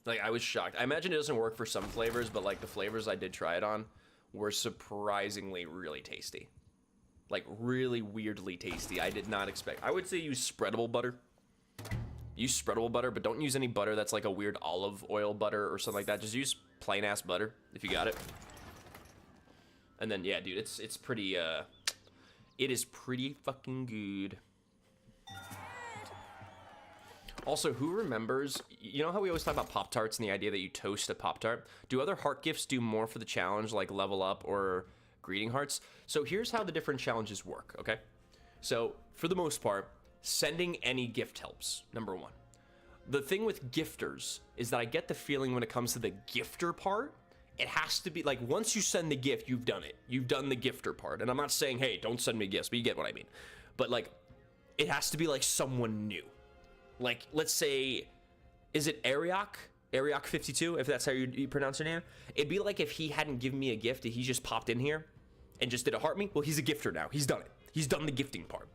Like, I was shocked. I imagine it doesn't work for some flavors, but like the flavors I did try it on were surprisingly really tasty. Like, really weirdly tasty. I did not expect. I would say use spreadable butter. Use spreadable butter, but don't use any butter that's like a weird olive oil butter or something like that. Just use plain ass butter if you got it. And then yeah, dude, it's pretty it is pretty fucking good. Also, who remembers, you know how we always talk about Pop-Tarts and the idea that you toast a Pop-Tart? Do other heart gifts do more for the challenge, like Level Up or greeting hearts. So here's how the different challenges work, okay? So for the most part, sending any gift helps, number one. The thing with gifters is that I get the feeling when it comes to the gifter part, it has to be like once you send the gift, you've done it. You've done the gifter part. And I'm not saying, hey, don't send me gifts, but you get what I mean. But like, it has to be like someone new. Like, let's say, is it Ariok? Ariok 52, if that's how you pronounce her name. It'd be like if he hadn't given me a gift, he just popped in here and just did a heart me. Well, he's a gifter now. He's done it. He's done the gifting part.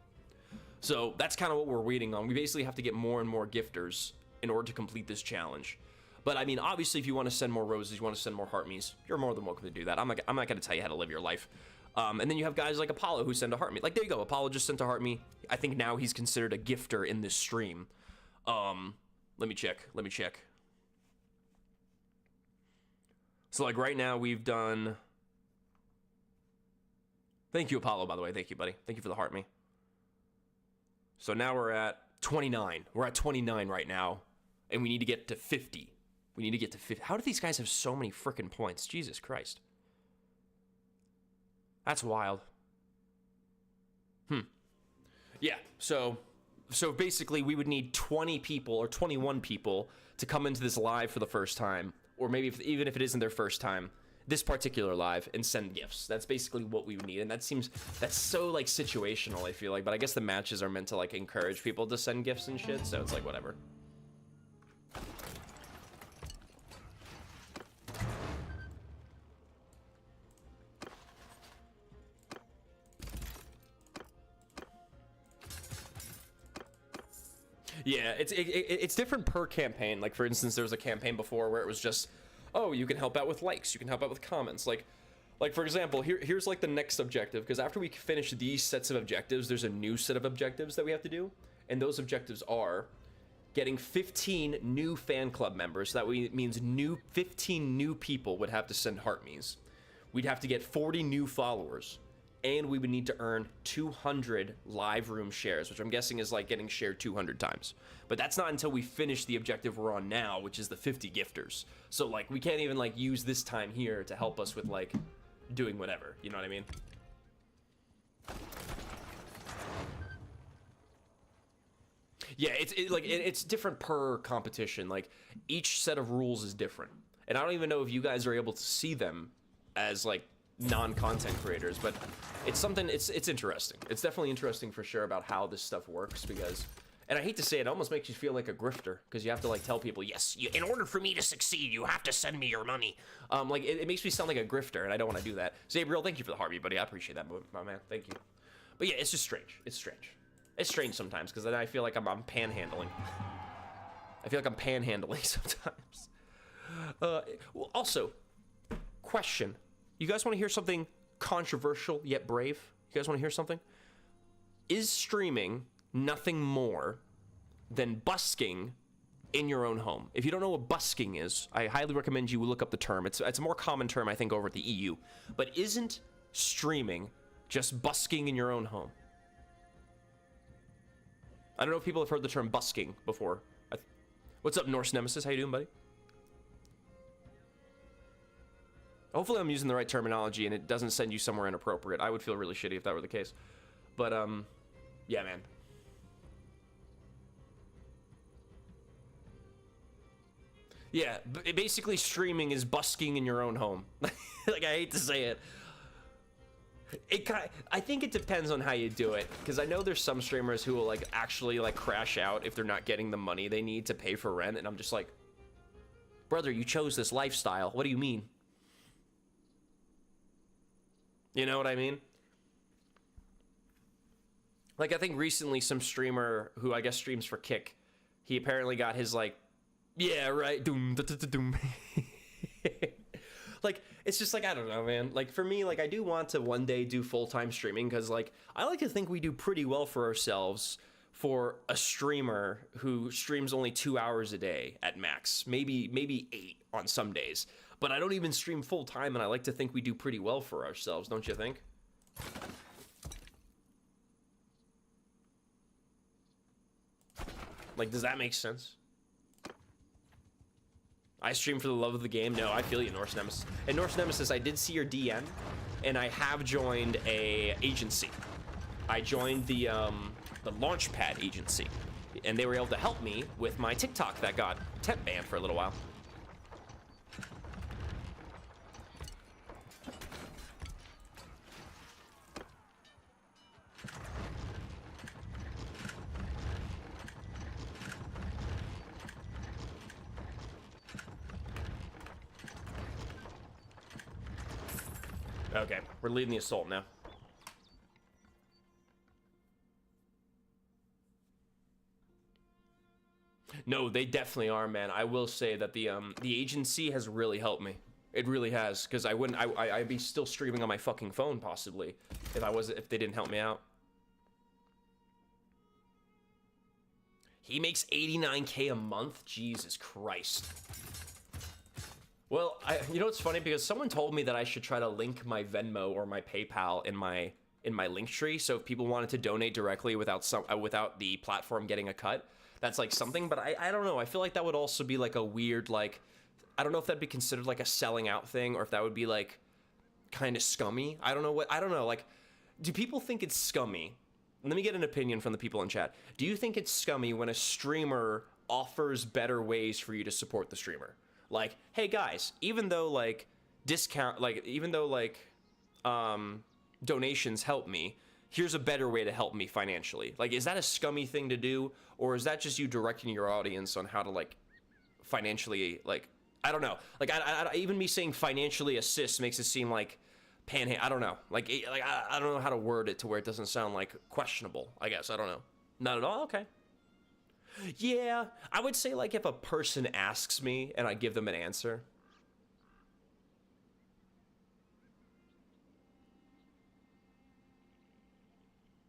So that's kind of what we're waiting on. We basically have to get more and more gifters in order to complete this challenge. But I mean, obviously, if you want to send more roses, you want to send more heart me's, you're more than welcome to do that. I'm not going to tell you how to live your life. And then you have guys like Apollo who send a heart me. Like, there you go. Apollo just sent a heart me. I think now he's considered a gifter in this stream. Let me check. So like right now we've done. Thank you, Apollo, by the way. Thank you, buddy. Thank you for the heart me. So now we're at 29. We're at 29 right now. And we need to get to 50. We need to get to 50. How do these guys have so many freaking points? Jesus Christ. That's wild. Yeah, so basically we would need 20 people or 21 people to come into this live for the first time. Or maybe even if it isn't their first time, this particular live, and send gifts. That's basically what we would need. And that's so like situational, I feel like. But I guess the matches are meant to like encourage people to send gifts and shit. So it's like whatever. Yeah, it's different per campaign. Like, for instance, there was a campaign before where it was just, oh, you can help out with likes, you can help out with comments. Like for example, here's like the next objective, because after we finish these sets of objectives, there's a new set of objectives that we have to do, and those objectives are getting 15 new fan club members. So that means 15 new people would have to send heart me's. We'd have to get 40 new followers. And we would need to earn 200 live room shares, which I'm guessing is like getting shared 200 times. But that's not until we finish the objective we're on now, which is the 50 gifters. So like we can't even like use this time here to help us with like doing whatever. You know what I mean? Yeah, it's different per competition. Like each set of rules is different, and I don't even know if you guys are able to see them as like non-content creators, but it's something, it's interesting. It's definitely interesting for sure about how this stuff works, because, and I hate to say it almost makes you feel like a grifter, because you have to like tell people, yes, in order for me to succeed, you have to send me your money. Like it makes me sound like a grifter, and I don't want to do that. Zabriel, thank you for the heartbeat, buddy. I appreciate that, my man. Thank you. But yeah, it's just strange. It's strange sometimes, because then I feel like I'm panhandling. I feel like I'm panhandling sometimes. Well, also, question. You guys want to hear something controversial yet brave? You guys want to hear something? Is streaming nothing more than busking in your own home? If you don't know what busking is, I highly recommend you look up the term. It's a more common term, I think, over at the EU. But isn't streaming just busking in your own home? I don't know if people have heard the term busking before. What's up, Norse Nemesis? How you doing, buddy? Hopefully I'm using the right terminology and it doesn't send you somewhere inappropriate. I would feel really shitty if that were the case. But, yeah, man. Yeah, basically streaming is busking in your own home. Like, I hate to say it. I think it depends on how you do it, because I know there's some streamers who will, like, actually, like, crash out if they're not getting the money they need to pay for rent, and I'm just like, brother, you chose this lifestyle. What do you mean? You know what I mean? Like, I think recently some streamer who I guess streams for Kick, he apparently got his, like, yeah, right, doom, da, da, da, doom. Like, it's just like, I don't know, man. Like, for me, like, I do want to one day do full-time streaming, because, like, I like to think we do pretty well for ourselves for a streamer who streams only 2 hours a day at max. Maybe 8 on some days. But I don't even stream full-time, and I like to think we do pretty well for ourselves, don't you think? Like, does that make sense? I stream for the love of the game. No, I feel you, Norse Nemesis. And Norse Nemesis, I did see your DM. and I have joined a agency. I joined the Launchpad agency, and they were able to help me with my TikTok that got temp banned for a little while. Okay, we're leading the assault now. No, they definitely are, man. I will say that the agency has really helped me. It really has, because I'd be still streaming on my fucking phone possibly if they didn't help me out. He makes 89K a month? Jesus Christ. Well, you know what's funny, because someone told me that I should try to link my Venmo or my PayPal in my link tree, so if people wanted to donate directly without the platform getting a cut, that's like something. But I don't know. I feel like that would also be like a weird, like, I don't know if that'd be considered like a selling out thing, or if that would be like kind of scummy. I don't know. Like, do people think it's scummy? Let me get an opinion from the people in chat. Do you think it's scummy when a streamer offers better ways for you to support the streamer? Like, hey guys, even though donations help me, here's a better way to help me financially. Like, is that a scummy thing to do, or is that just you directing your audience on how to like financially, like, I don't know. Like, I even me saying financially assist makes it seem like panhandle. I don't know. Like I don't know how to word it to where it doesn't sound like questionable. I guess I don't know. Not at all. Okay. Yeah, I would say like if a person asks me and I give them an answer.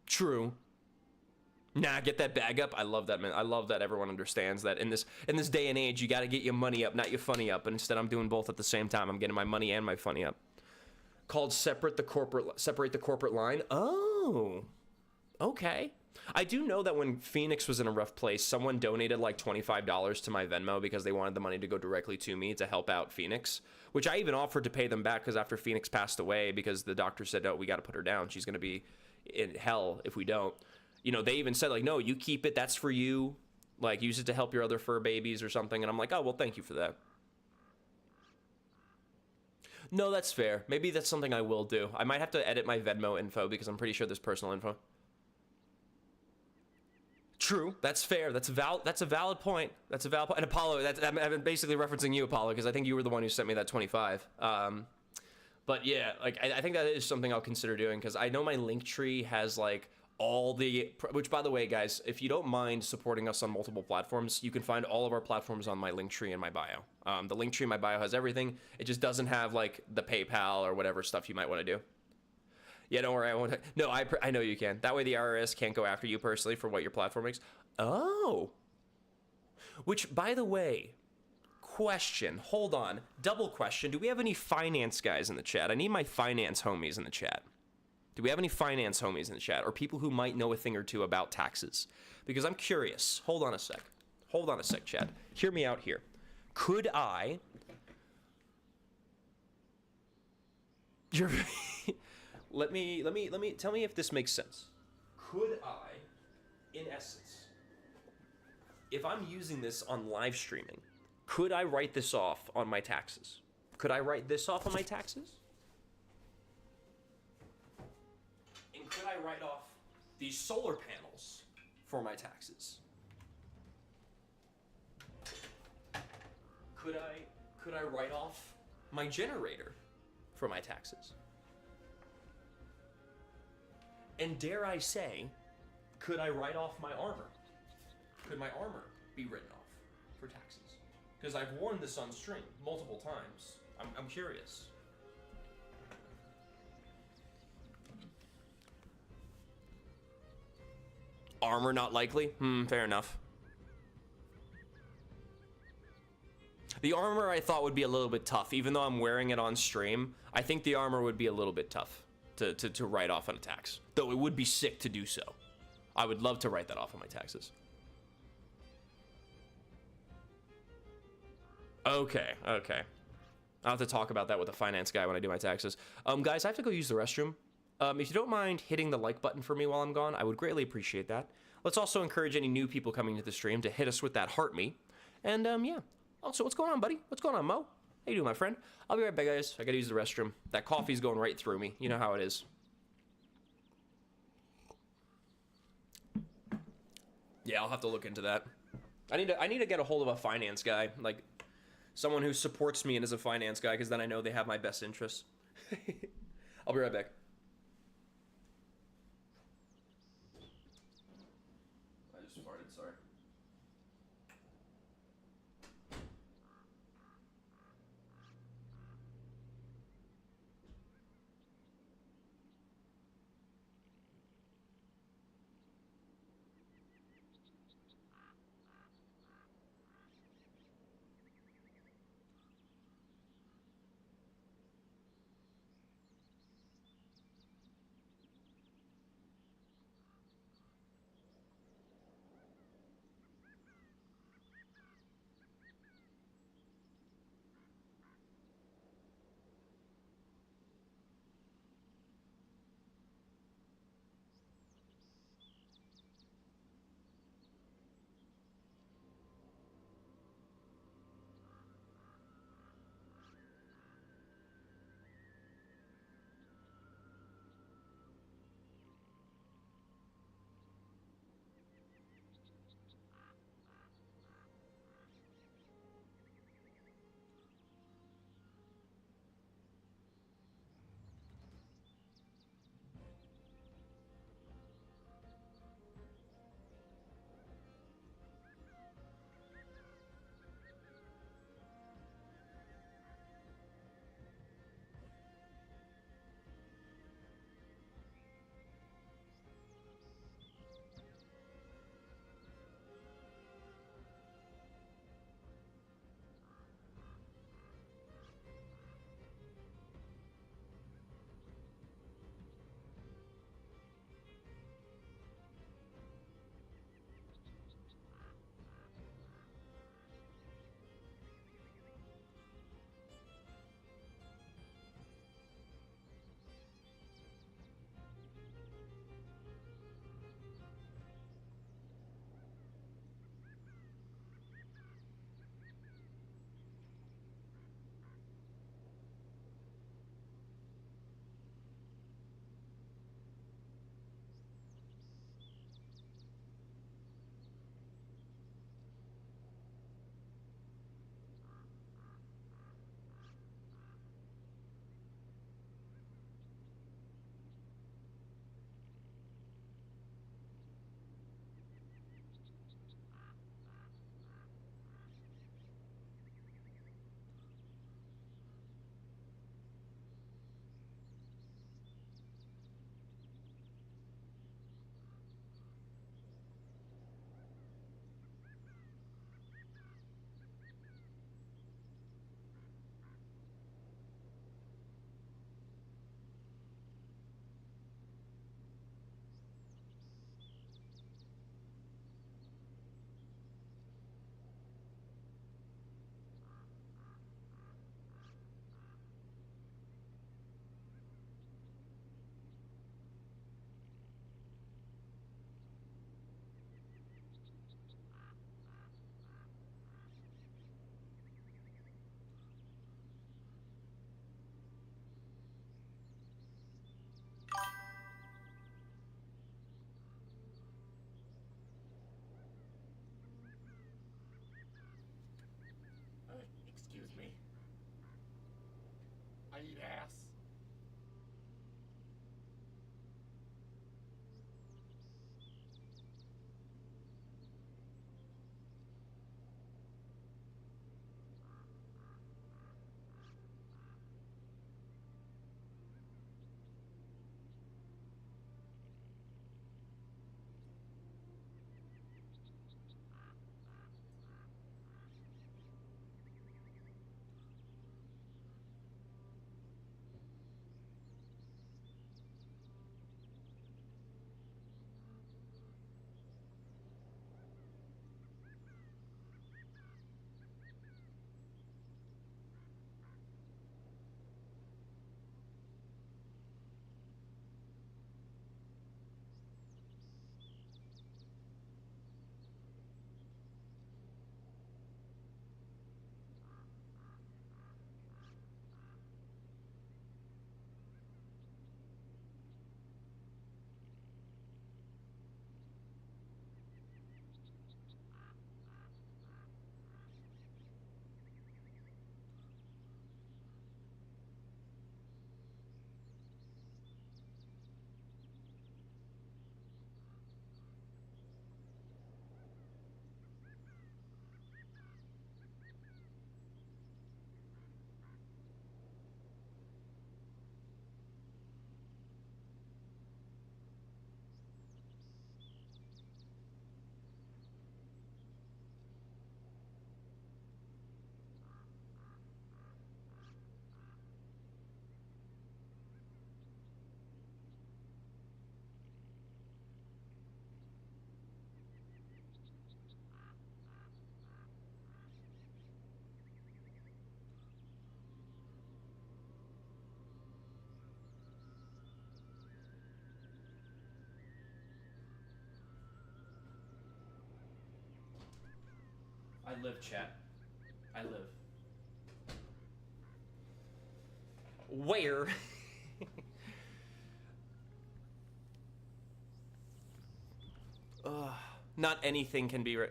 True. Nah, get that bag up. I love that, man. I love that everyone understands that in this day and age, you got to get your money up, not your funny up. But instead, I'm doing both at the same time. I'm getting my money and my funny up. Called separate the corporate line. Oh, okay. I do know that when Phoenix was in a rough place, someone donated like $25 to my Venmo because they wanted the money to go directly to me to help out Phoenix, which I even offered to pay them back because after Phoenix passed away, because the doctor said, "Oh, we got to put her down. She's going to be in hell if we don't." You know, they even said like, "No, you keep it. That's for you. Like, use it to help your other fur babies or something." And I'm like, "Oh, well, thank you for that." No, that's fair. Maybe that's something I will do. I might have to edit my Venmo info because I'm pretty sure there's personal info. True, that's fair. That's a valid point. That's a valid point. And Apollo, I'm basically referencing you, Apollo, because I think you were the one who sent me that 25. But yeah, like I think that is something I'll consider doing, because I know my Linktree has like all the, which by the way, guys, if you don't mind supporting us on multiple platforms, you can find all of our platforms on my Linktree in my bio. The Linktree in my bio has everything. It just doesn't have like the PayPal or whatever stuff you might want to do. Yeah, don't worry. I won't. No, I know you can. That way the IRS can't go after you personally for what your platform makes. Oh. Which, by the way, question. Hold on. Double question. Do we have any finance guys in the chat? I need my finance homies in the chat. Do we have any finance homies in the chat, or people who might know a thing or two about taxes? Because I'm curious. Hold on a sec. Hold on a sec, chat. Hear me out here. Could I... You're... Let me tell me if this makes sense. Could I, in essence, if I'm using this on live streaming, could I write this off on my taxes? Could I write this off on my taxes? And could I write off these solar panels for my taxes? Could I write off my generator for my taxes? And dare I say, could I write off my armor? Could my armor be written off for taxes? Because I've worn this on stream multiple times. I'm curious. Armor not likely? Fair enough. The armor I thought would be a little bit tough. Even though I'm wearing it on stream, I think the armor would be a little bit tough to write off on a tax. Though it would be sick to do so. I would love to write that off on my taxes. Okay. I'll have to talk about that with the finance guy when I do my taxes. Guys, I have to go use the restroom. If you don't mind hitting the like button for me while I'm gone, I would greatly appreciate that. Let's also encourage any new people coming to the stream to hit us with that heart me. And, yeah. Also, what's going on, buddy? What's going on, Mo? How you doing, my friend? I'll be right back, guys. I gotta use the restroom. That coffee's going right through me. You know how it is. Yeah, I'll have to look into that. I need to get a hold of a finance guy, like someone who supports me and is a finance guy, because then I know they have my best interests. I'll be right back. I just farted, sorry. Excuse me. I eat ass. I live, chat. I live. Where? Not anything can be right.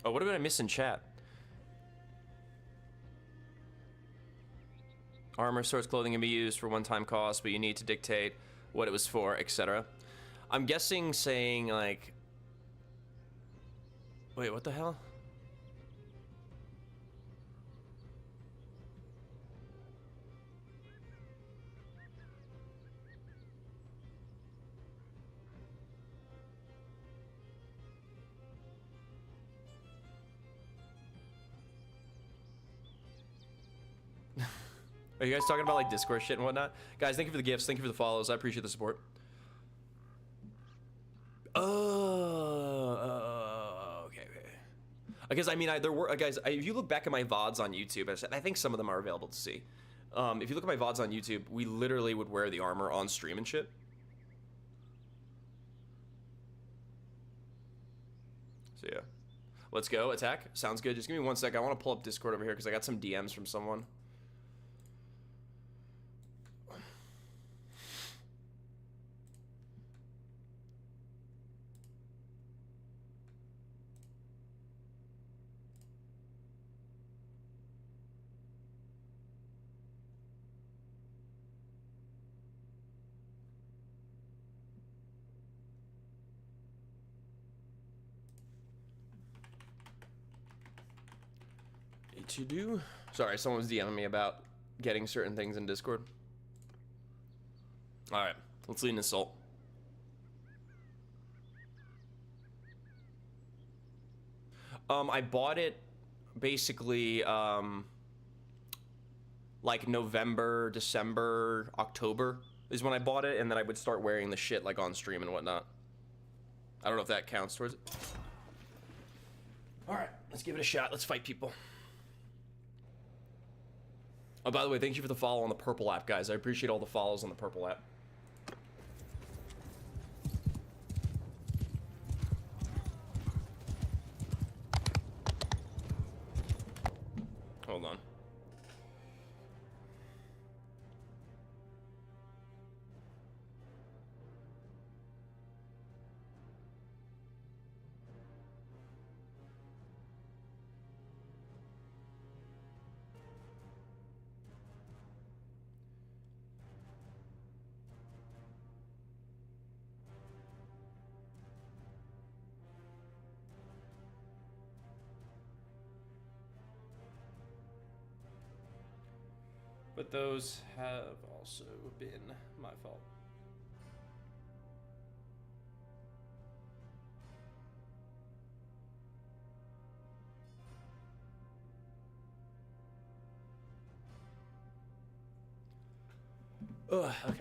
Oh, what did I miss in chat? Armor, swords, clothing can be used for one-time cost, but you need to dictate what it was for, etc. I'm guessing saying, like... Wait, what the hell? Are you guys talking about like Discord shit and whatnot? Guys, thank you for the gifts. Thank you for the follows. I appreciate the support. Okay. Because I mean, there were guys. If you look back at my VODs on YouTube, I think some of them are available to see. If you look at my VODs on YouTube, we literally would wear the armor on stream and shit. So yeah, let's go attack. Sounds good. Just give me 1 sec. I want to pull up Discord over here because I got some DMs from someone. To do. Sorry, someone was DMing me about getting certain things in Discord. All right, let's lead an assault. I bought it basically like November, December, October is when I bought it, and then I would start wearing the shit like on stream and whatnot. I don't know if that counts towards it. All right, let's give it a shot. Let's fight people. Oh, by the way, thank you for the follow on the purple app, guys. I appreciate all the follows on the purple app. Hold on. But those have also been my fault. Ugh, okay.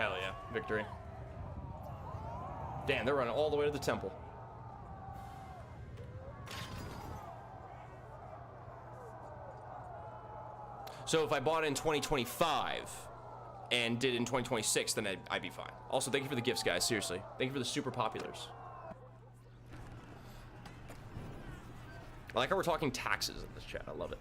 Hell yeah, victory. Damn, they're running all the way to the temple. So if I bought it in 2025 and did it in 2026, then I'd be fine. Also, thank you for the gifts, guys. Seriously. Thank you for the super populars. I like how we're talking taxes in this chat. I love it.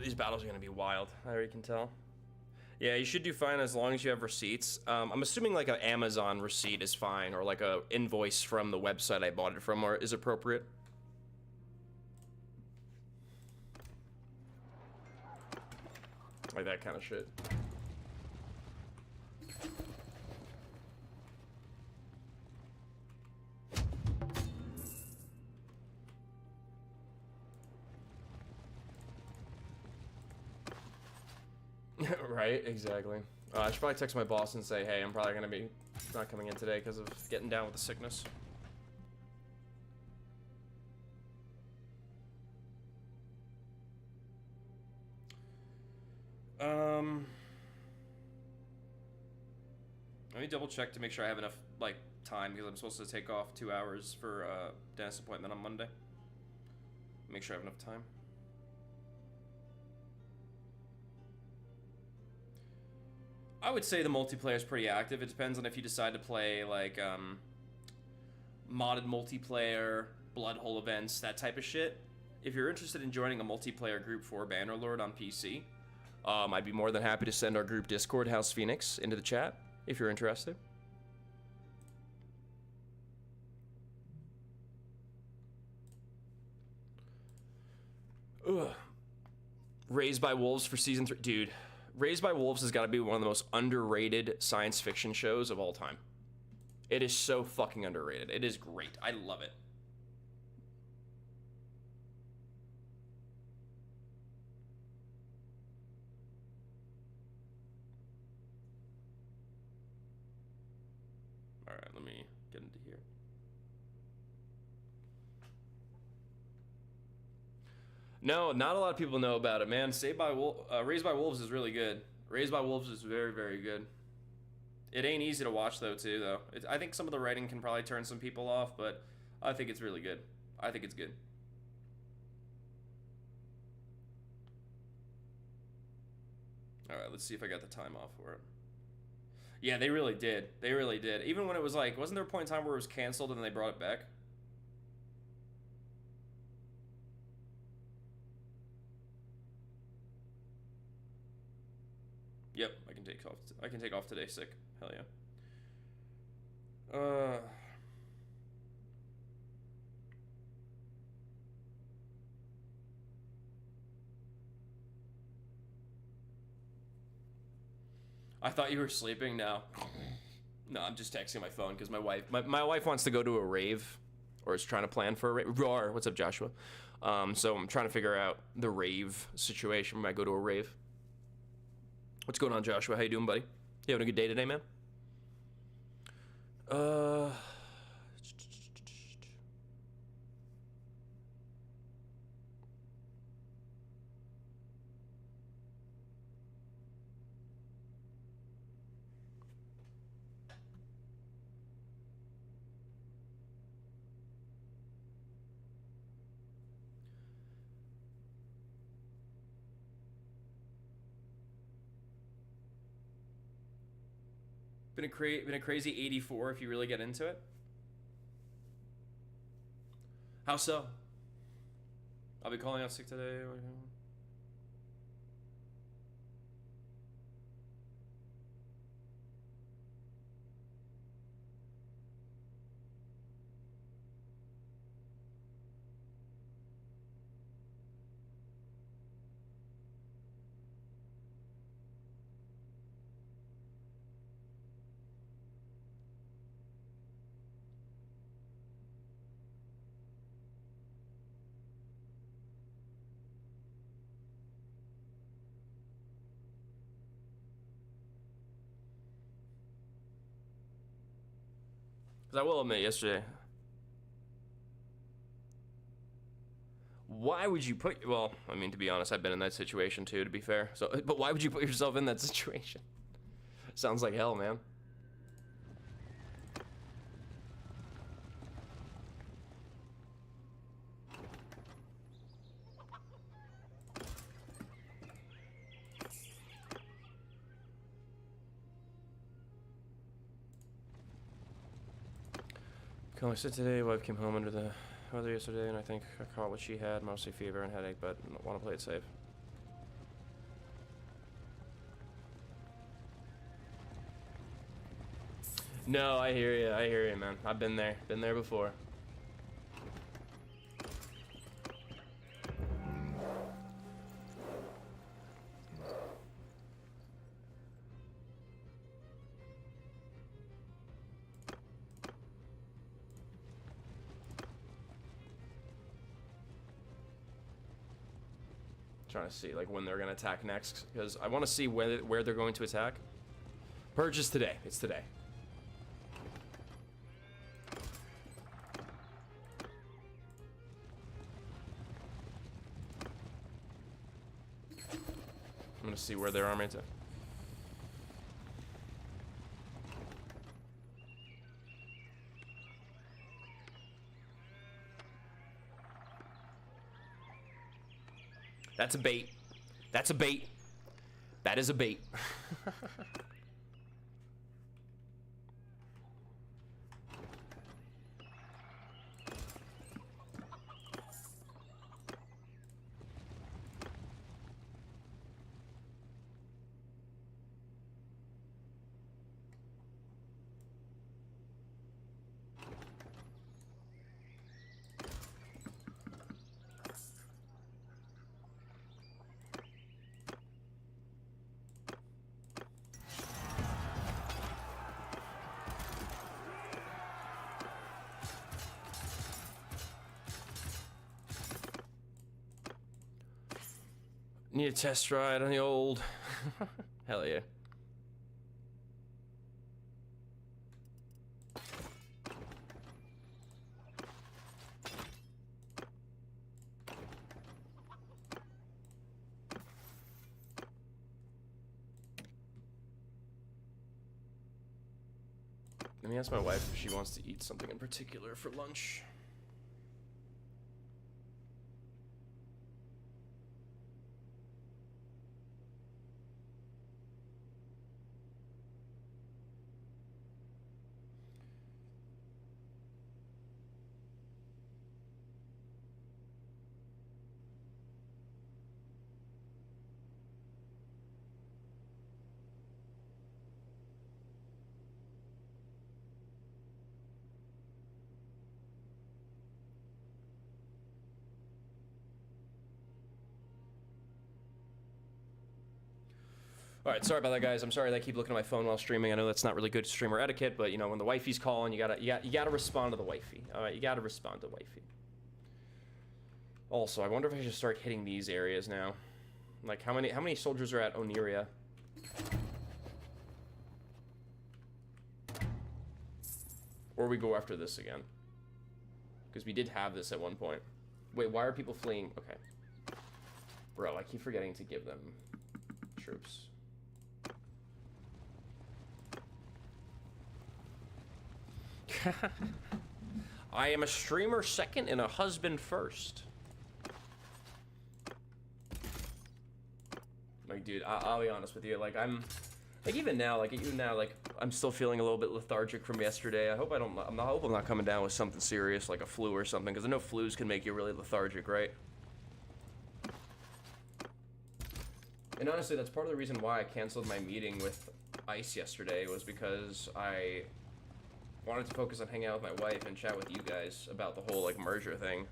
These battles are gonna be wild. I already can tell. Yeah, you should do fine as long as you have receipts. I'm assuming like an Amazon receipt is fine, or like a invoice from the website I bought it from is appropriate. Like that kind of shit. Right, exactly. I should probably text my boss and say, hey, I'm probably gonna be not coming in today because of getting down with the sickness. Let me double check to make sure I have enough like time, because I'm supposed to take off 2 hours for a dentist appointment on Monday. Make sure I have enough time. I would say the multiplayer is pretty active. It depends on if you decide to play like modded multiplayer, blood hole events, that type of shit. If you're interested in joining a multiplayer group for Bannerlord on PC, I'd be more than happy to send our group Discord, House Phoenix, into the chat if you're interested. Ugh. Raised by Wolves for season 3, dude. Raised by Wolves has got to be one of the most underrated science fiction shows of all time. It is so fucking underrated. It is great. I love it. All right, let me get into here. No, not a lot of people know about it, man. Raised by Wolves is really good. Raised by Wolves is very, very good. It ain't easy to watch though, too. Though I think some of the writing can probably turn some people off, but I think it's really good. I think it's good. All right, let's see if I got the time off for it. Yeah, they really did. They really did. Even when it was like, wasn't there a point in time where it was canceled and then they brought it back? Yep, I can take off. I can take off today. Sick. Hell yeah. I thought you were sleeping. No. No, I'm just texting my phone because my wife wants to go to a rave, or is trying to plan for a rave. Roar. What's up, Joshua? So I'm trying to figure out the rave situation when I go to a rave. What's going on, Joshua? How you doing, buddy? You having a good day today, man? Been a crazy 84 if you really get into it. How so? I'll be calling out sick today. Because I will admit, yesterday. Why would you put? Well, I mean, to be honest, I've been in that situation too. To be fair, so but why would you put yourself in that situation? Sounds like hell, man. Calling sick today. Wife came home under the weather yesterday, and I think I caught what she had, mostly fever and headache, but want to play it safe. No, I hear you, man. I've been there before. Trying to see like when they're gonna attack next, because I want to see where they're going to attack. Purge is today. It's today. I'm gonna see where their army attack. That's a bait. That's a bait. That is a bait. Need a test ride on the old. Hell yeah. Let me ask my wife if she wants to eat something in particular for lunch. Alright, sorry about that, guys. I'm sorry that I keep looking at my phone while streaming. I know that's not really good streamer etiquette, but you know, when the wifey's calling, you gotta respond to the wifey. Alright, you gotta respond to wifey. Also, I wonder if I should start hitting these areas now. Like, how many soldiers are at Oniria? Or we go after this again. Because we did have this at one point. Wait, why are people fleeing? Okay. Bro, I keep forgetting to give them troops. I am a streamer second and a husband first. Like, dude, I'll be honest with you. Like, I'm even now, I'm still feeling a little bit lethargic from yesterday. I hope I'm not coming down with something serious like a flu or something, because I know flus can make you really lethargic, right? And honestly, that's part of the reason why I canceled my meeting with ICE yesterday, was because I wanted to focus on hanging out with my wife and chat with you guys about the whole, like, merger thing.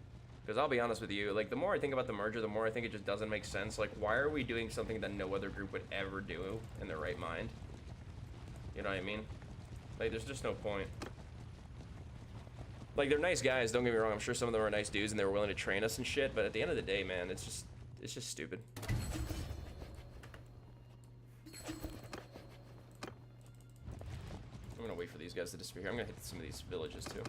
Because I'll be honest with you, like, the more I think about the merger, the more I think it just doesn't make sense. Like, why are we doing something that no other group would ever do in their right mind? You know what I mean? Like, there's just no point. Like, they're nice guys, don't get me wrong. I'm sure some of them are nice dudes and they were willing to train us and shit, but at the end of the day, man, it's just stupid. I'm gonna wait for these guys to disappear. I'm gonna hit some of these villages too.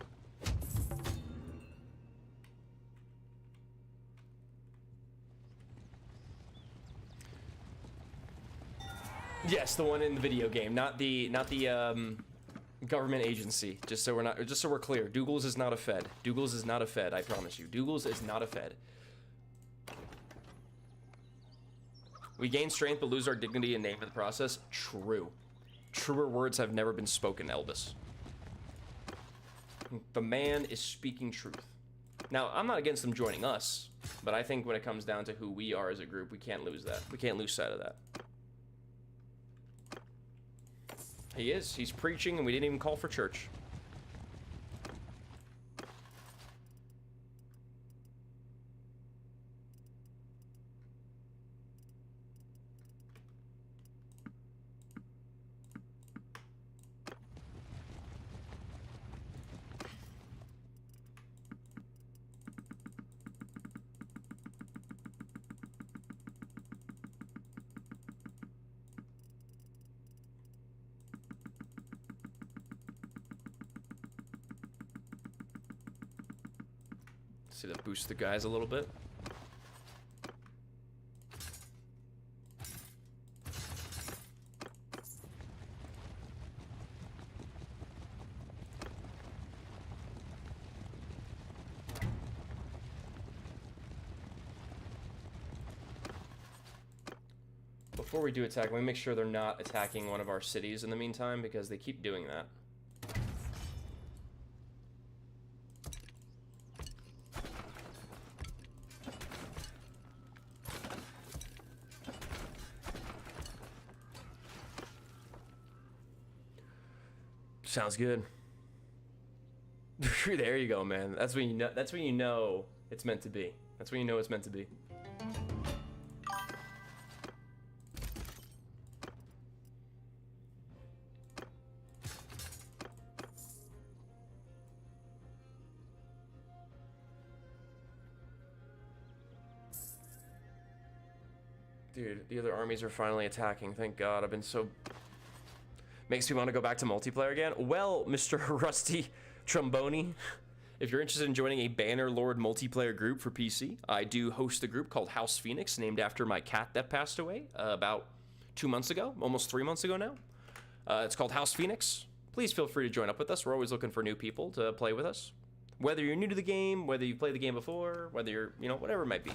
Yes, the one in the video game, not the government agency. Just so we're clear. Douglas is not a Fed. Douglas is not a Fed, I promise you. Douglas is not a Fed. We gain strength but lose our dignity and name in the process. True. Truer words have never been spoken, Elvis. The man is speaking truth. Now, I'm not against them joining us, but I think when it comes down to who we are as a group, we can't lose that. We can't lose sight of that. He is. He's preaching, and we didn't even call for church. See that boost the guys a little bit. Before we do attack, let me make sure they're not attacking one of our cities in the meantime, because they keep doing that. Sounds good. There you go, man. That's when you know. That's when you know it's meant to be. That's when you know it's meant to be. Dude, the other armies are finally attacking. Thank God. I've been so... Makes me want to go back to multiplayer again. Well, Mr. Rusty Tromboni, if you're interested in joining a Bannerlord multiplayer group for PC, I do host a group called House Phoenix, named after my cat that passed away about 2 months ago, almost 3 months ago now. It's called House Phoenix. Please feel free to join up with us. We're always looking for new people to play with us. Whether you're new to the game, whether you played the game before, whether you're, you know, whatever it might be.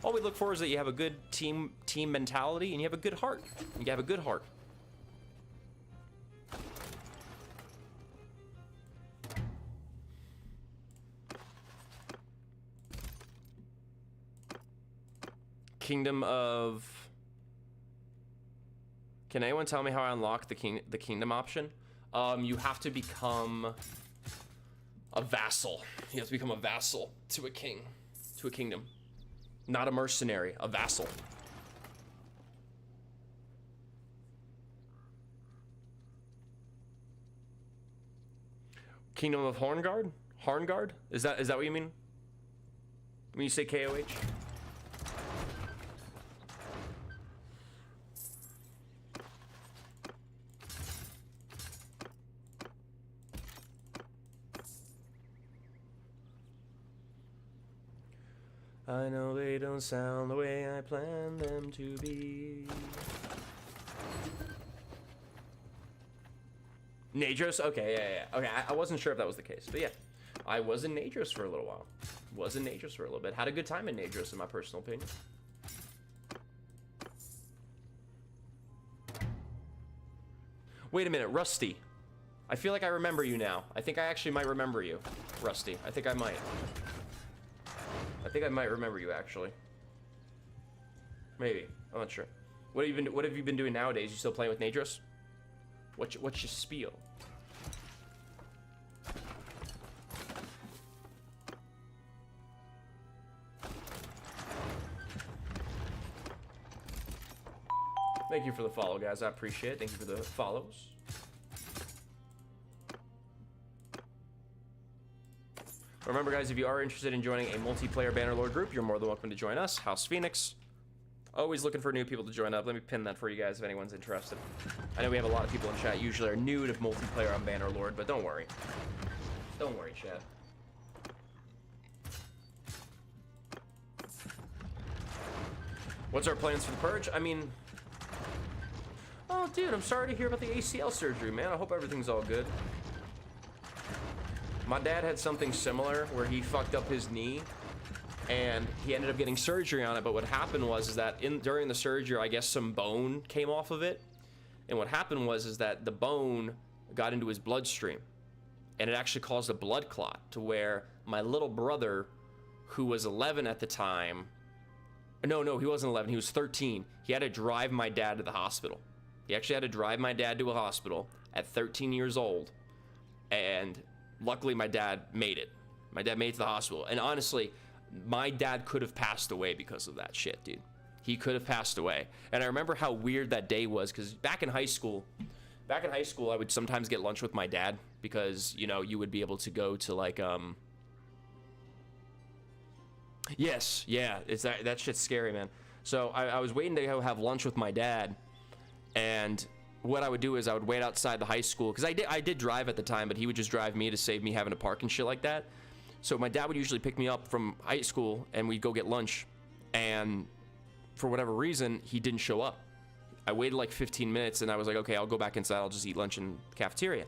All we look for is that you have a good team mentality and you have a good heart. You have a good heart. Kingdom of... Can anyone tell me how I unlock the kingdom option? You have to become a vassal. You have to become a vassal to a king, to a kingdom. Not a mercenary, a vassal. Kingdom of Horngard? Horngard? Is that what you mean? When you say KOH? I know they don't sound the way I planned them to be. Nadros? Okay, yeah. Okay, I wasn't sure if that was the case, but yeah. I was in Nadros for a little while. Was in Nadros for a little bit. Had a good time in Nadros, in my personal opinion. Wait a minute, Rusty. I feel like I remember you now. I think I actually might remember you, Rusty. I think I might. I think I might remember you, actually. Maybe. I'm not sure. What have you been doing nowadays? You still playing with Nadros? What's your spiel? Thank you for the follow, guys. I appreciate it. Thank you for the follows. Remember, guys, if you are interested in joining a multiplayer Bannerlord group, you're more than welcome to join us, House Phoenix. Always looking for new people to join up. Let me pin that for you guys if anyone's interested. I know we have a lot of people in chat usually are new to multiplayer on Bannerlord, but don't worry. Don't worry, chat. What's our plans for the purge? I mean... Oh, dude, I'm sorry to hear about the ACL surgery, man. I hope everything's all good. My dad had something similar where he fucked up his knee and he ended up getting surgery on it. But what happened was that during the surgery, I guess some bone came off of it. And what happened was that the bone got into his bloodstream and it actually caused a blood clot to where my little brother, who was 11 at the time, no, he wasn't 11, he was 13. He had to drive my dad to the hospital. He actually had to drive my dad to a hospital at 13 years old. And luckily my dad made it. My dad made it to the hospital. And honestly, my dad could have passed away because of that shit, dude. He could have passed away. And I remember how weird that day was, because back in high school, I would sometimes get lunch with my dad because, you know, you would be able to go to like, yes, yeah, it's that shit's scary, man. So I was waiting to go have lunch with my dad, and what I would do is I would wait outside the high school, because I did drive at the time, but he would just drive me to save me having to park and shit like that. So my dad would usually pick me up from high school, and we'd go get lunch, and for whatever reason, he didn't show up. I waited like 15 minutes, and I was like, okay, I'll go back inside, I'll just eat lunch in the cafeteria.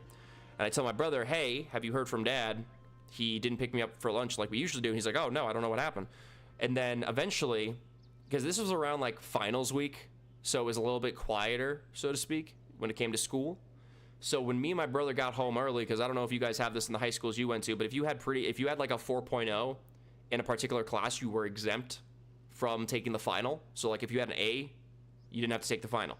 And I tell my brother, hey, have you heard from Dad? He didn't pick me up for lunch like we usually do. And he's like, oh, no, I don't know what happened. And then eventually, because this was around like finals week, so it was a little bit quieter, so to speak, when it came to school. So when me and my brother got home early, because I don't know if you guys have this in the high schools you went to, but if you had like a 4.0 in a particular class, you were exempt from taking the final. So like if you had an A, you didn't have to take the final.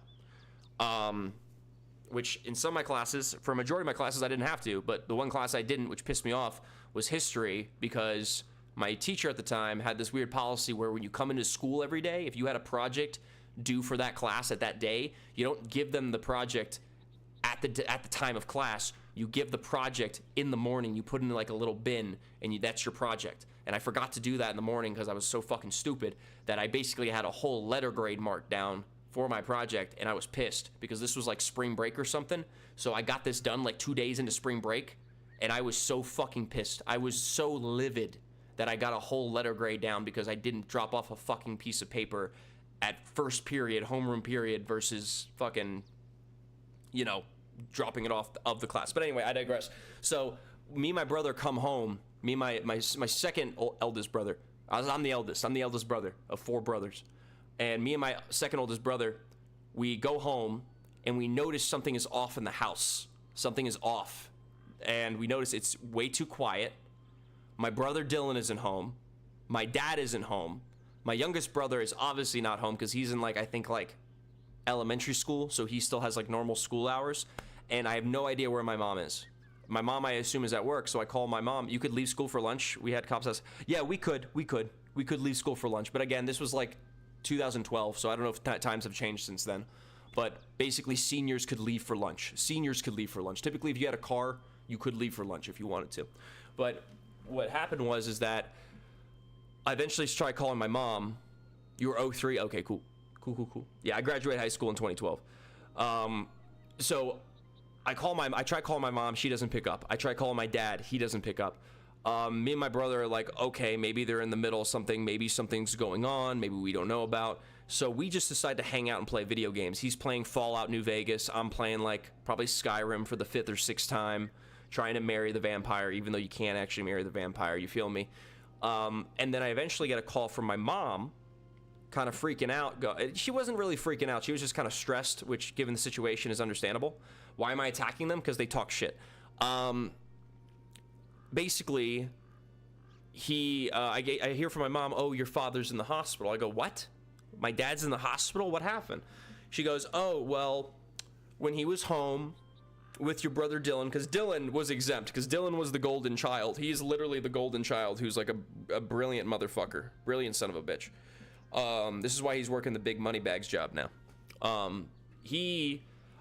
Which in some of my classes, for a majority of my classes, I didn't have to, but the one class I didn't, which pissed me off, was history, because my teacher at the time had this weird policy where when you come into school every day, if you had a project due for that class at that day, you don't give them the project at the time of class. You give the project in the morning. You put it in like a little bin, and that's your project. And I forgot to do that in the morning because I was so fucking stupid that I basically had a whole letter grade marked down for my project, and I was pissed because this was like spring break or something. So I got this done like 2 days into spring break, and I was so fucking pissed. I was so livid that I got a whole letter grade down because I didn't drop off a fucking piece of paper at first period, homeroom period, versus fucking, you know, dropping it off of the class. But anyway, I digress. So me and my brother come home. Me and my second eldest brother. I'm the eldest. I'm the eldest brother of 4 brothers. And me and my second oldest brother, we go home and we notice something is off in the house. Something is off. And we notice it's way too quiet. My brother Dylan isn't home. My dad isn't home. My youngest brother is obviously not home because he's in like, I think like elementary school. So he still has like normal school hours. And I have no idea where my mom is. My mom, I assume, is at work. So I call my mom. You could leave school for lunch. We had cops ask. Yeah, we could leave school for lunch. But again, this was like 2012, so I don't know if times have changed since then. But basically, seniors could leave for lunch. Typically, if you had a car, you could leave for lunch if you wanted to. But what happened was that I eventually tried calling my mom. You were 03? Okay, cool. Yeah, I graduated high school in 2012. So I try calling my mom. She doesn't pick up. I try calling my dad. He doesn't pick up. Me and my brother are like, okay, maybe they're in the middle of something. Maybe something's going on. Maybe we don't know about. So we just decide to hang out and play video games. He's playing Fallout New Vegas. I'm playing like probably Skyrim for the 5th or 6th time, trying to marry the vampire, even though you can't actually marry the vampire. You feel me? And then I eventually get a call from my mom, kind of freaking out. She wasn't really freaking out. She was just kind of stressed, which given the situation is understandable. Why am I attacking them? Because they talk shit. Basically, I hear from my mom, oh, your father's in the hospital. I go, what? My dad's in the hospital? What happened? She goes, oh, well, when he was home with your brother Dylan, because Dylan was exempt, because Dylan was the golden child. He's literally the golden child who's like a brilliant motherfucker. Brilliant son of a bitch. This is why he's working the big money bags job now.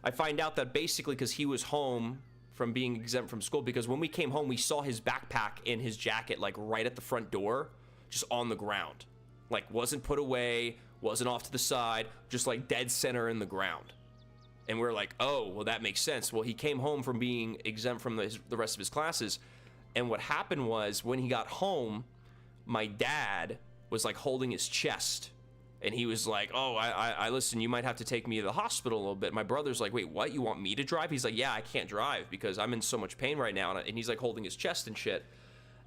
I find out that basically because he was home from being exempt from school, because when we came home, we saw his backpack and his jacket like right at the front door, just on the ground. Like wasn't put away, wasn't off to the side, just like dead center in the ground. And we're like, oh, well, that makes sense. Well, he came home from being exempt from the rest of his classes. And what happened was when he got home, my dad was like holding his chest. And he was like, oh, I listen, you might have to take me to the hospital a little bit. My brother's like, wait, what? You want me to drive? He's like, yeah, I can't drive because I'm in so much pain right now. And he's like holding his chest and shit.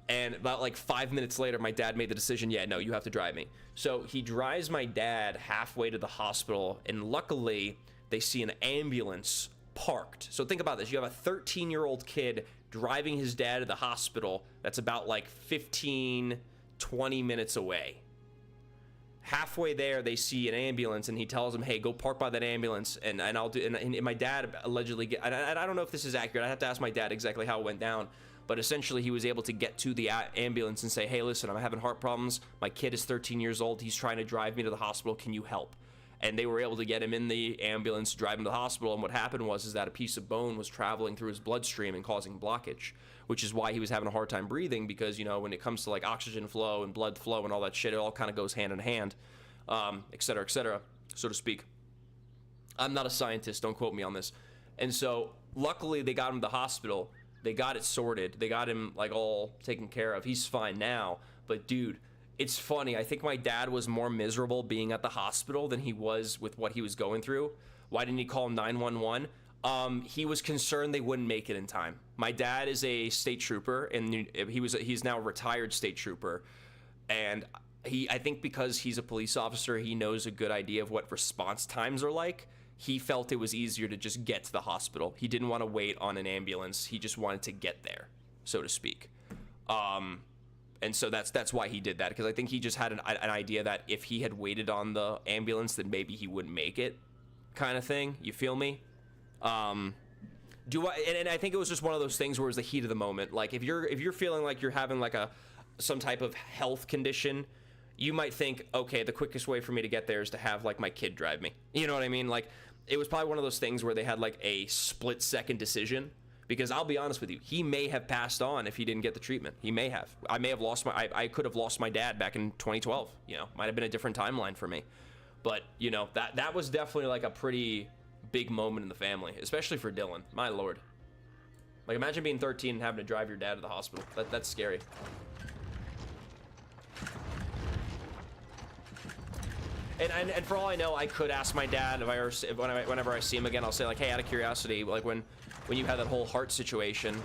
And about like 5 minutes later, my dad made the decision, yeah, no, you have to drive me. So he drives my dad halfway to the hospital. And luckily, they see an ambulance parked. So think about this. You have a 13-year-old kid driving his dad to the hospital that's about like 15, 20 minutes away. Halfway there, they see an ambulance, and he tells them, hey, go park by that ambulance, and I'll do. And my dad allegedly, and I don't know if this is accurate. I have to ask my dad exactly how it went down. But essentially, he was able to get to the ambulance and say, hey, listen, I'm having heart problems. My kid is 13 years old. He's trying to drive me to the hospital. Can you help? And they were able to get him in the ambulance, drive him to the hospital. And what happened was that a piece of bone was traveling through his bloodstream and causing blockage, which is why he was having a hard time breathing, because, you know, when it comes to like oxygen flow and blood flow and all that shit, it all kind of goes hand in hand, et cetera, so to speak. I'm not a scientist. Don't quote me on this. And so luckily they got him to the hospital. They got it sorted. They got him like all taken care of. He's fine now. But dude, it's funny. I think my dad was more miserable being at the hospital than he was with what he was going through. Why didn't he call 911? He was concerned they wouldn't make it in time. My dad is a state trooper, and he's now a retired state trooper. And I think because he's a police officer, he knows a good idea of what response times are like. He felt it was easier to just get to the hospital. He didn't want to wait on an ambulance. He just wanted to get there, so to speak. And so that's why he did that, because I think he just had an idea that if he had waited on the ambulance, then maybe he wouldn't make it, kind of thing. You feel me? And I think it was just one of those things where it was the heat of the moment. Like if you're feeling like you're having like some type of health condition, you might think, okay, the quickest way for me to get there is to have like my kid drive me. You know what I mean? Like it was probably one of those things where they had like a split-second decision. Because I'll be honest with you, he may have passed on if he didn't get the treatment. He may have. I could have lost my dad back in 2012. You know, might have been a different timeline for me. But, you know, that was definitely like a pretty big moment in the family, especially for Dylan. My lord. Like, imagine being 13 and having to drive your dad to the hospital. That's scary. And for all I know, I could ask my dad whenever I see him again. I'll say like, hey, out of curiosity, like when you had that whole heart situation,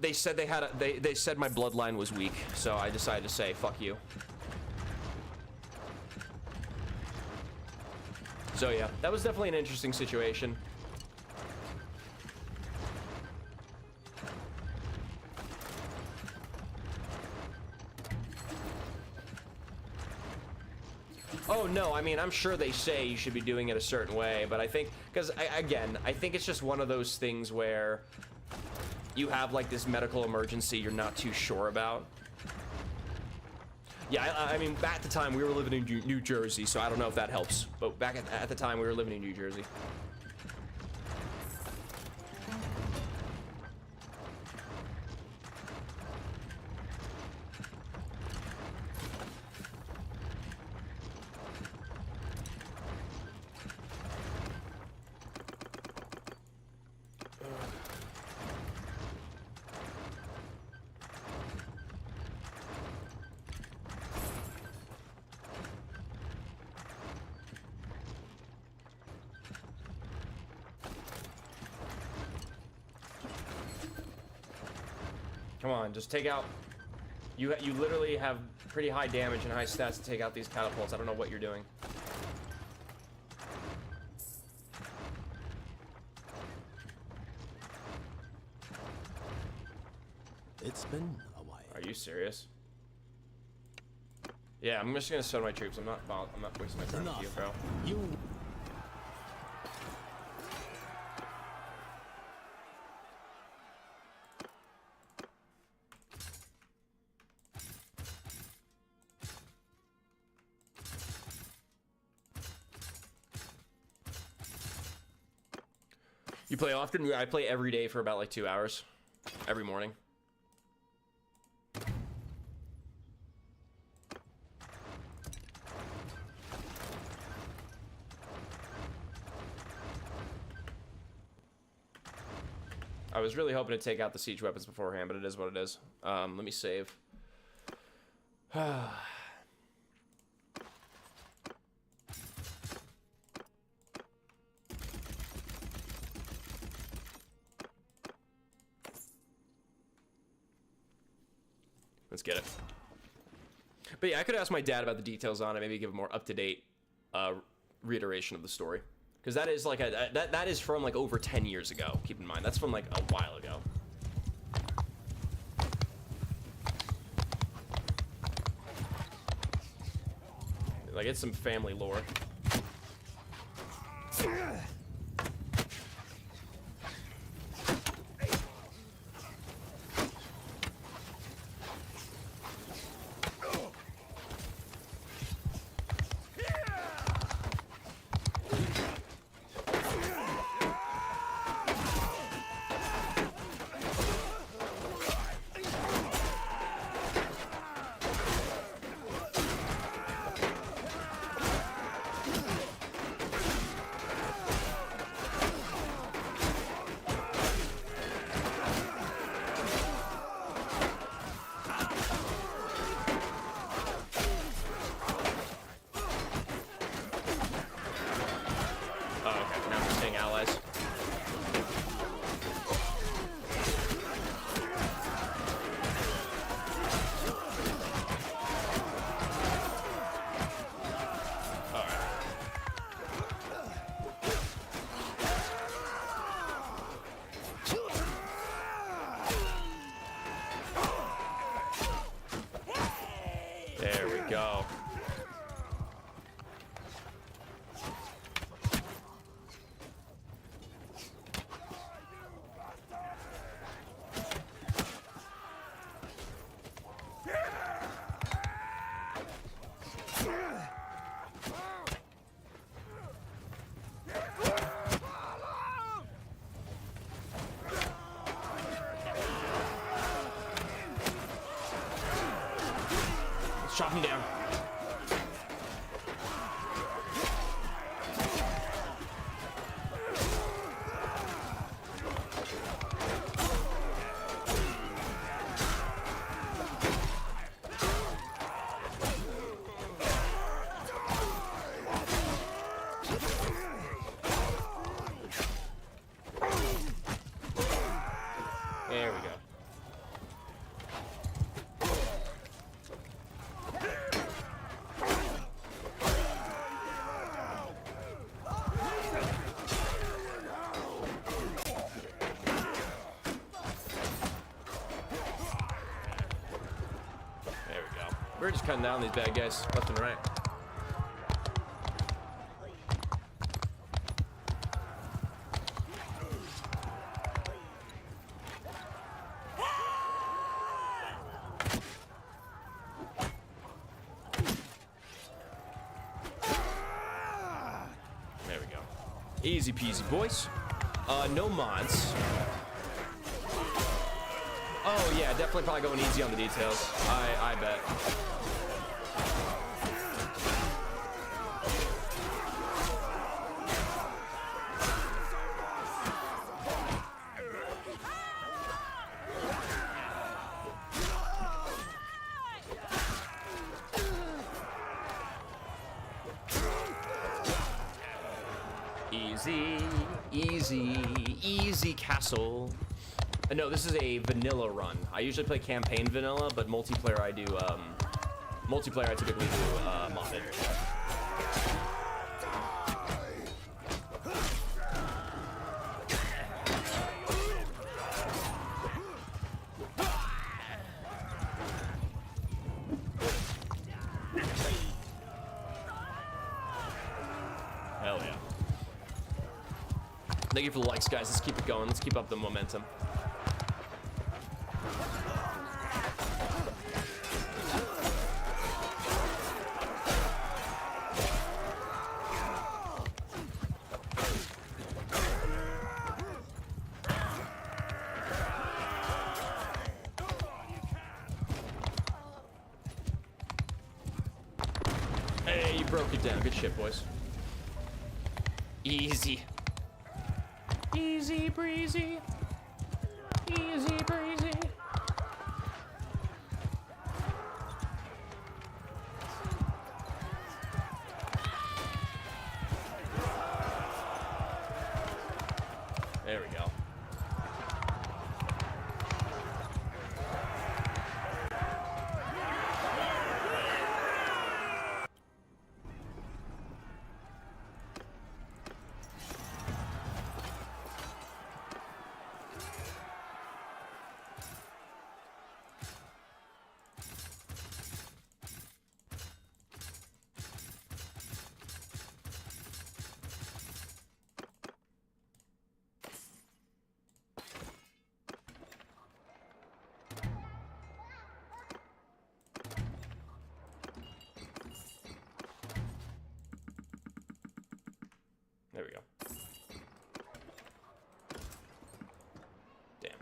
they said they said my bloodline was weak, so I decided to say fuck you. So yeah, that was definitely an interesting situation. Oh no, I mean, I'm sure they say you should be doing it a certain way, but I think, because again, I think it's just one of those things where you have like this medical emergency you're not too sure about. Yeah, I mean, at the time we were living in New Jersey, so I don't know if that helps, but back at the time we were living in New Jersey. Come on, just take out. You literally have pretty high damage and high stats to take out these catapults. I don't know what you're doing. It's been a while. Are you serious? Yeah, I'm just gonna send my troops. I'm not wasting my time with you, bro. You. You play often? I play every day for about like 2 hours. Every morning. I was really hoping to take out the siege weapons beforehand, but it is what it is. Let me save. Let's get it. But yeah, I could ask my dad about the details on it, maybe give a more up-to-date reiteration of the story. Because that is like that is from like over 10 years ago, keep in mind. That's from like a while ago. Like, it's some family lore. There we go. Chop him down. There we go. We're just cutting down these bad guys left and right. There we go. Easy peasy, boys. No mods. Oh yeah, definitely probably going easy on the details. I bet. Easy castle. No, this is a vanilla run. I usually play campaign vanilla, but multiplayer I do, multiplayer I typically do, modded. Hell yeah. Thank you for the likes, guys. Let's keep it going. Let's keep up the momentum. Hey, you broke it down. Good shit, boys. Easy. Easy breezy. Easy breezy. There we go. There we go. Damn.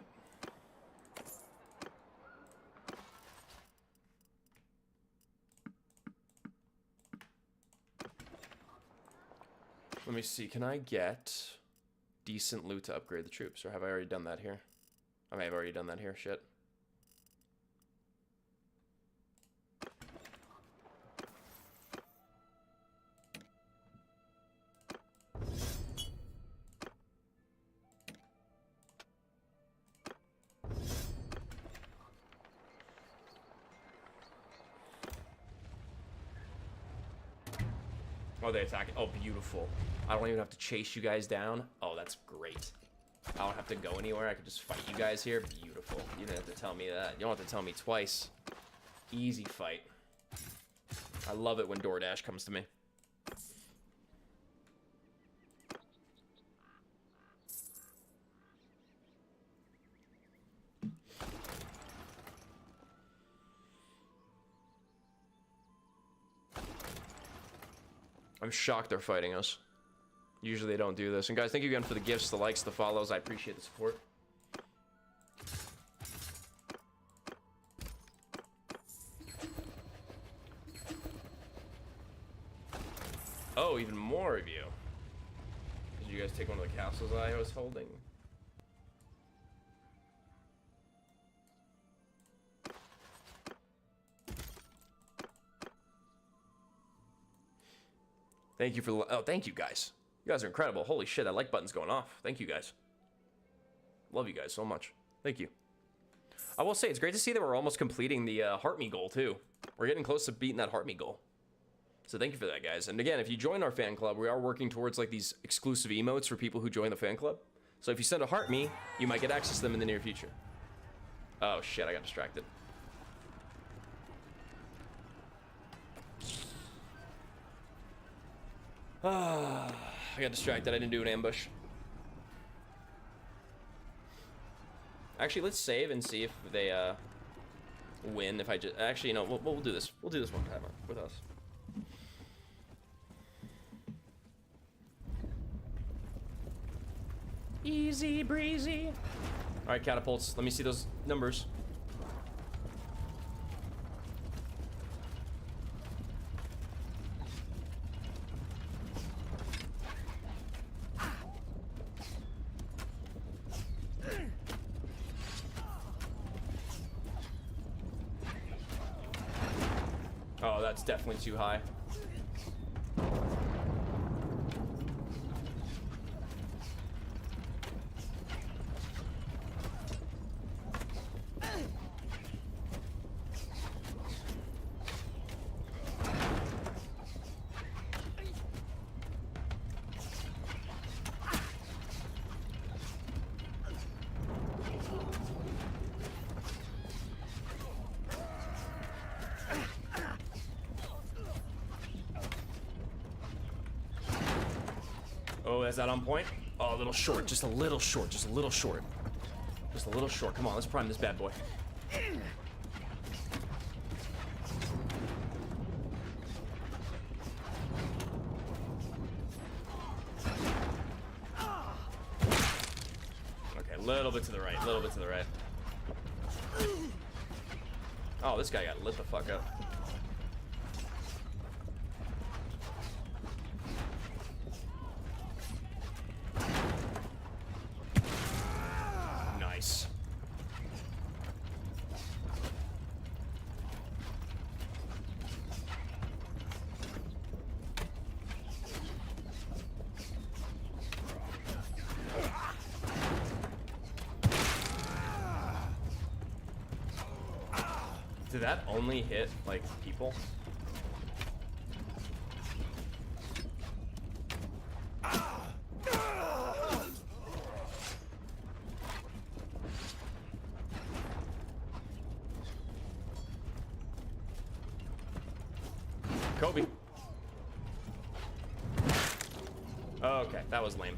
Let me see. Can I get decent loot to upgrade the troops? Or have I already done that here? I may have already done that here. Shit. Oh, they attack. Oh, beautiful. I don't even have to chase you guys down. Oh, that's great. I don't have to go anywhere. I could just fight you guys here. Beautiful. You didn't have to tell me that. You don't have to tell me twice. Easy fight. I love it when DoorDash comes to me. I'm shocked they're fighting us. Usually they don't do this. And guys, thank you again for the gifts, the likes, the follows. I appreciate the support. Oh, even more of you. Did you guys take one of the castles I was holding? Thank you for, oh, thank you guys. You guys are incredible. Holy shit, that like button's going off. Thank you guys. Love you guys so much. Thank you. I will say, it's great to see that we're almost completing the Heart Me goal, too. We're getting close to beating that Heart Me goal. So thank you for that, guys. And again, if you join our fan club, we are working towards like these exclusive emotes for people who join the fan club. So if you send a Heart Me, you might get access to them in the near future. Oh shit, I got distracted. I got distracted. I didn't do an ambush. Actually, let's save and see if they win. If I just actually, no, we'll do this. We'll do this one time with us. Easy breezy. All right, catapults. Let me see those numbers. Oh, that's definitely too high. Oh, is that on point? Oh, a little short, just a little short, just a little short. Just a little short. Come on, let's prime this bad boy. Okay, a little bit to the right, a little bit to the right. Oh, this guy got lit the fuck up. Nice. Did that only hit, like, people? Kobe. Oh, okay, that was lame.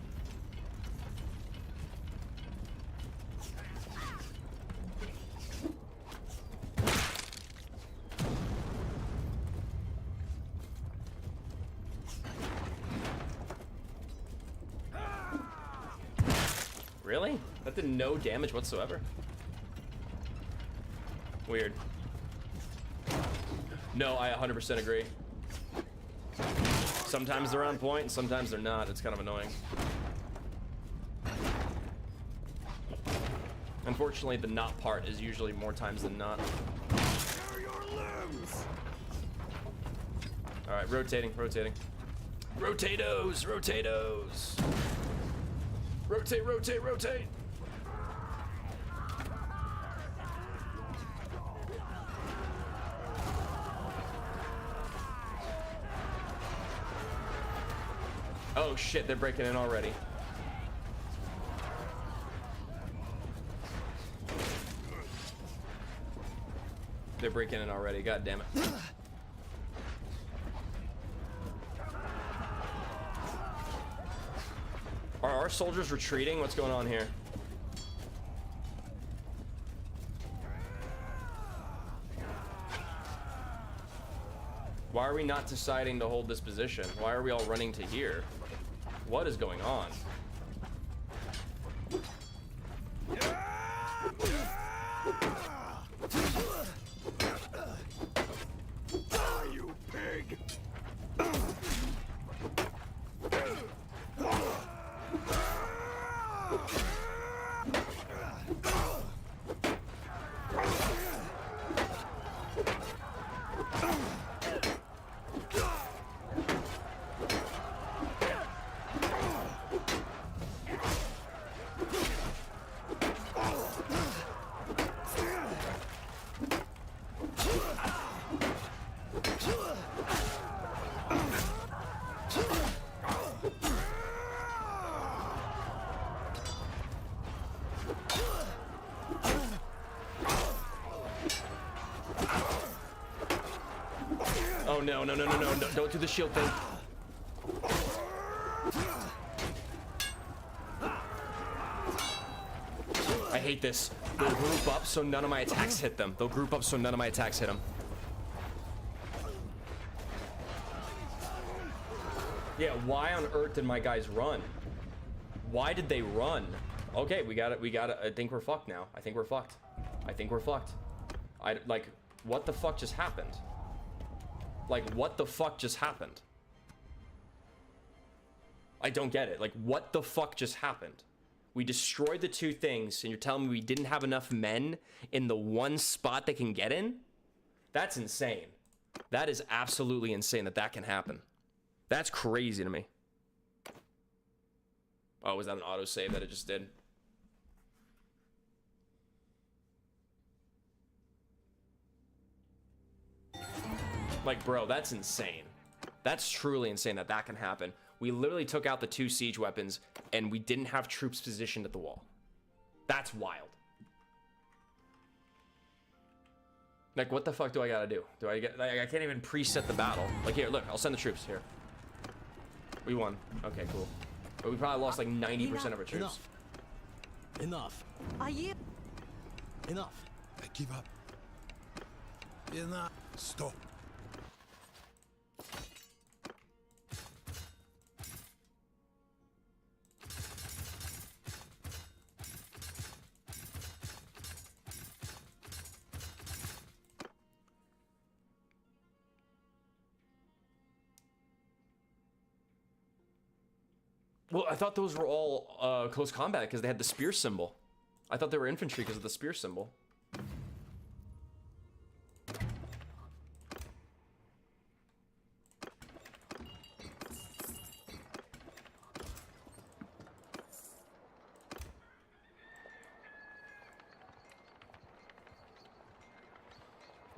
Really? That did no damage whatsoever. Weird. No, I 100% agree. Sometimes they're on point, and sometimes they're not. It's kind of annoying. Unfortunately, the not part is usually more times than not. All right, rotating. Rotatos. Rotate. Oh shit, they're breaking in already. They're breaking in already, god damn it. Are our soldiers retreating? What's going on here? Why are we not deciding to hold this position? Why are we all running to here? What is going on? You pig! Oh no, don't do the shield thing. I hate this. They'll group up so none of my attacks hit them. Yeah, why on earth did my guys run? Why did they run? Okay, we got it. I think we're fucked now. I think we're fucked. Like, what the fuck just happened? I don't get it. Like, what the fuck just happened? We destroyed the two things, and you're telling me we didn't have enough men in the one spot they can get in? That's insane. That is absolutely insane that can happen. That's crazy to me. Oh, was that an autosave that it just did? Like, bro, that's insane. That's truly insane that can happen. We literally took out the two siege weapons, and we didn't have troops positioned at the wall. That's wild. Like, what the fuck do I gotta do? I can't even preset the battle. Like, here, look, I'll send the troops. Here. We won. Okay, cool. But we probably lost like 90% of our troops. Enough. Are you? Enough. I give up. Enough. Stop. Well, I thought those were all close combat because they had the spear symbol. I thought they were infantry because of the spear symbol.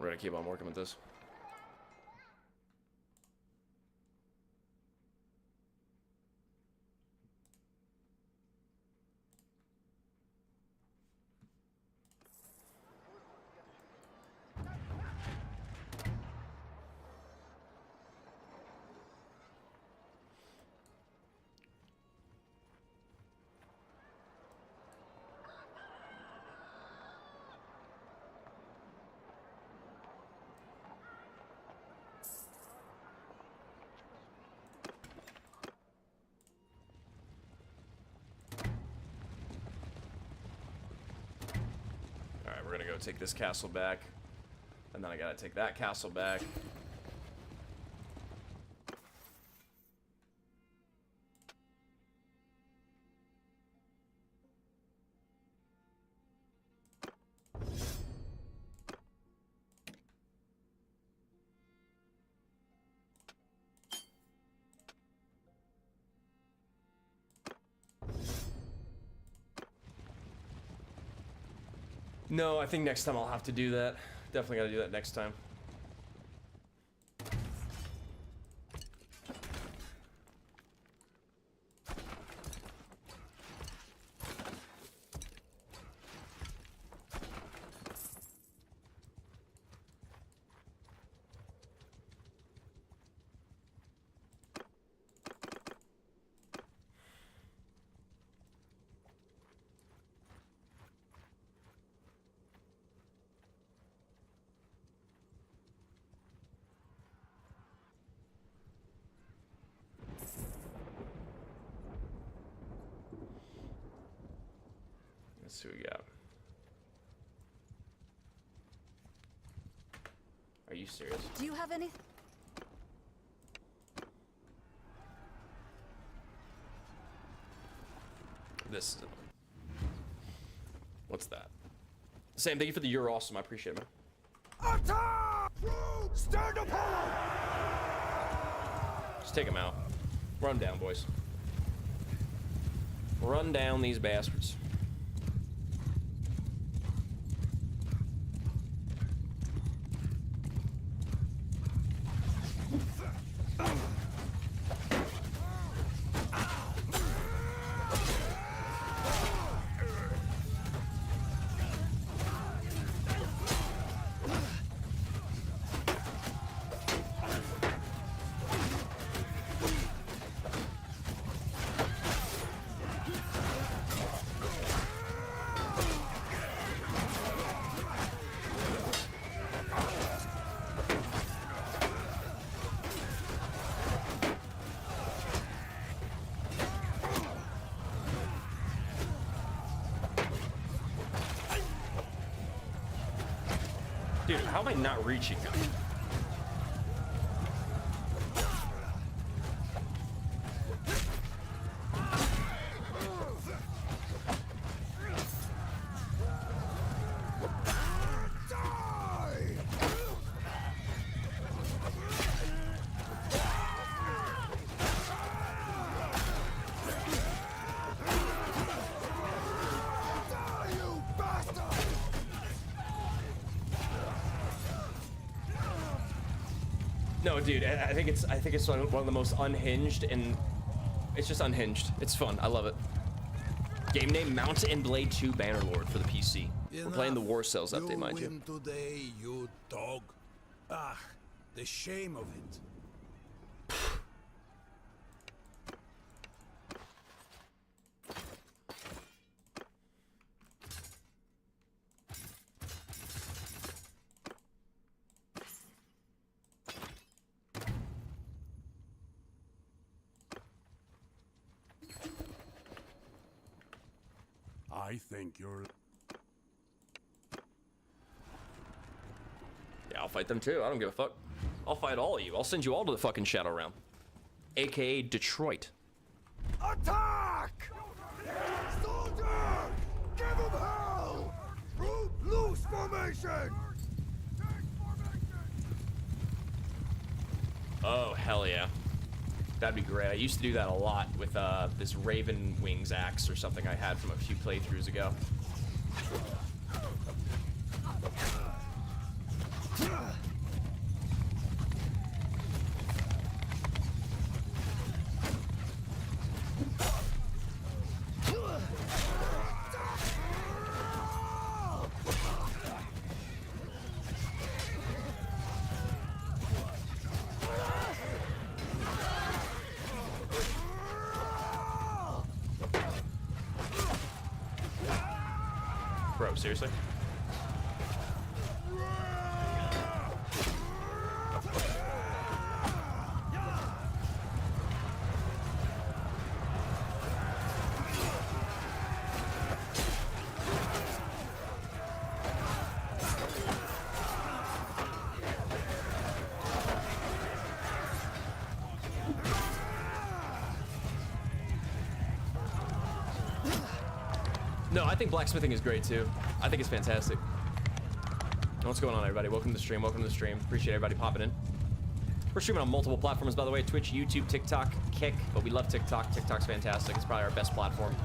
We're gonna keep on working with this. We're gonna go take this castle back, and then I gotta take that castle back. No, I think next time I'll have to do that. Definitely gotta do that next time. Let's see what we got. Are you serious? Do you have any? This is what's that? Sam, thank you for the You're Awesome. I appreciate it, man. Attack! Stand upon! Just take him out. Run down, boys. Run down these bastards. Dude, how am I not reaching him? No, dude, I think it's one of the most unhinged, and it's just unhinged. It's fun. I love it. Game name: Mount and Blade 2 Bannerlord for the PC. We're playing the War Cells update, mind you. win today, you dog. Ah, the shame of it. I think you're... Yeah, I'll fight them too. I don't give a fuck. I'll fight all of you. I'll send you all to the fucking Shadow Realm. AKA Detroit. Attack! Soldier! Give him hell! Loose formation! Oh, hell yeah. That'd be great. I used to do that a lot with this Raven Wings axe or something I had from a few playthroughs ago. seriously? No, I think blacksmithing is great too. I think it's fantastic. What's going on, everybody? Welcome to the stream. Welcome to the stream. Appreciate everybody popping in. We're streaming on multiple platforms, by the way. Twitch, YouTube, TikTok, Kick. But we love TikTok. TikTok's fantastic. It's probably our best platform.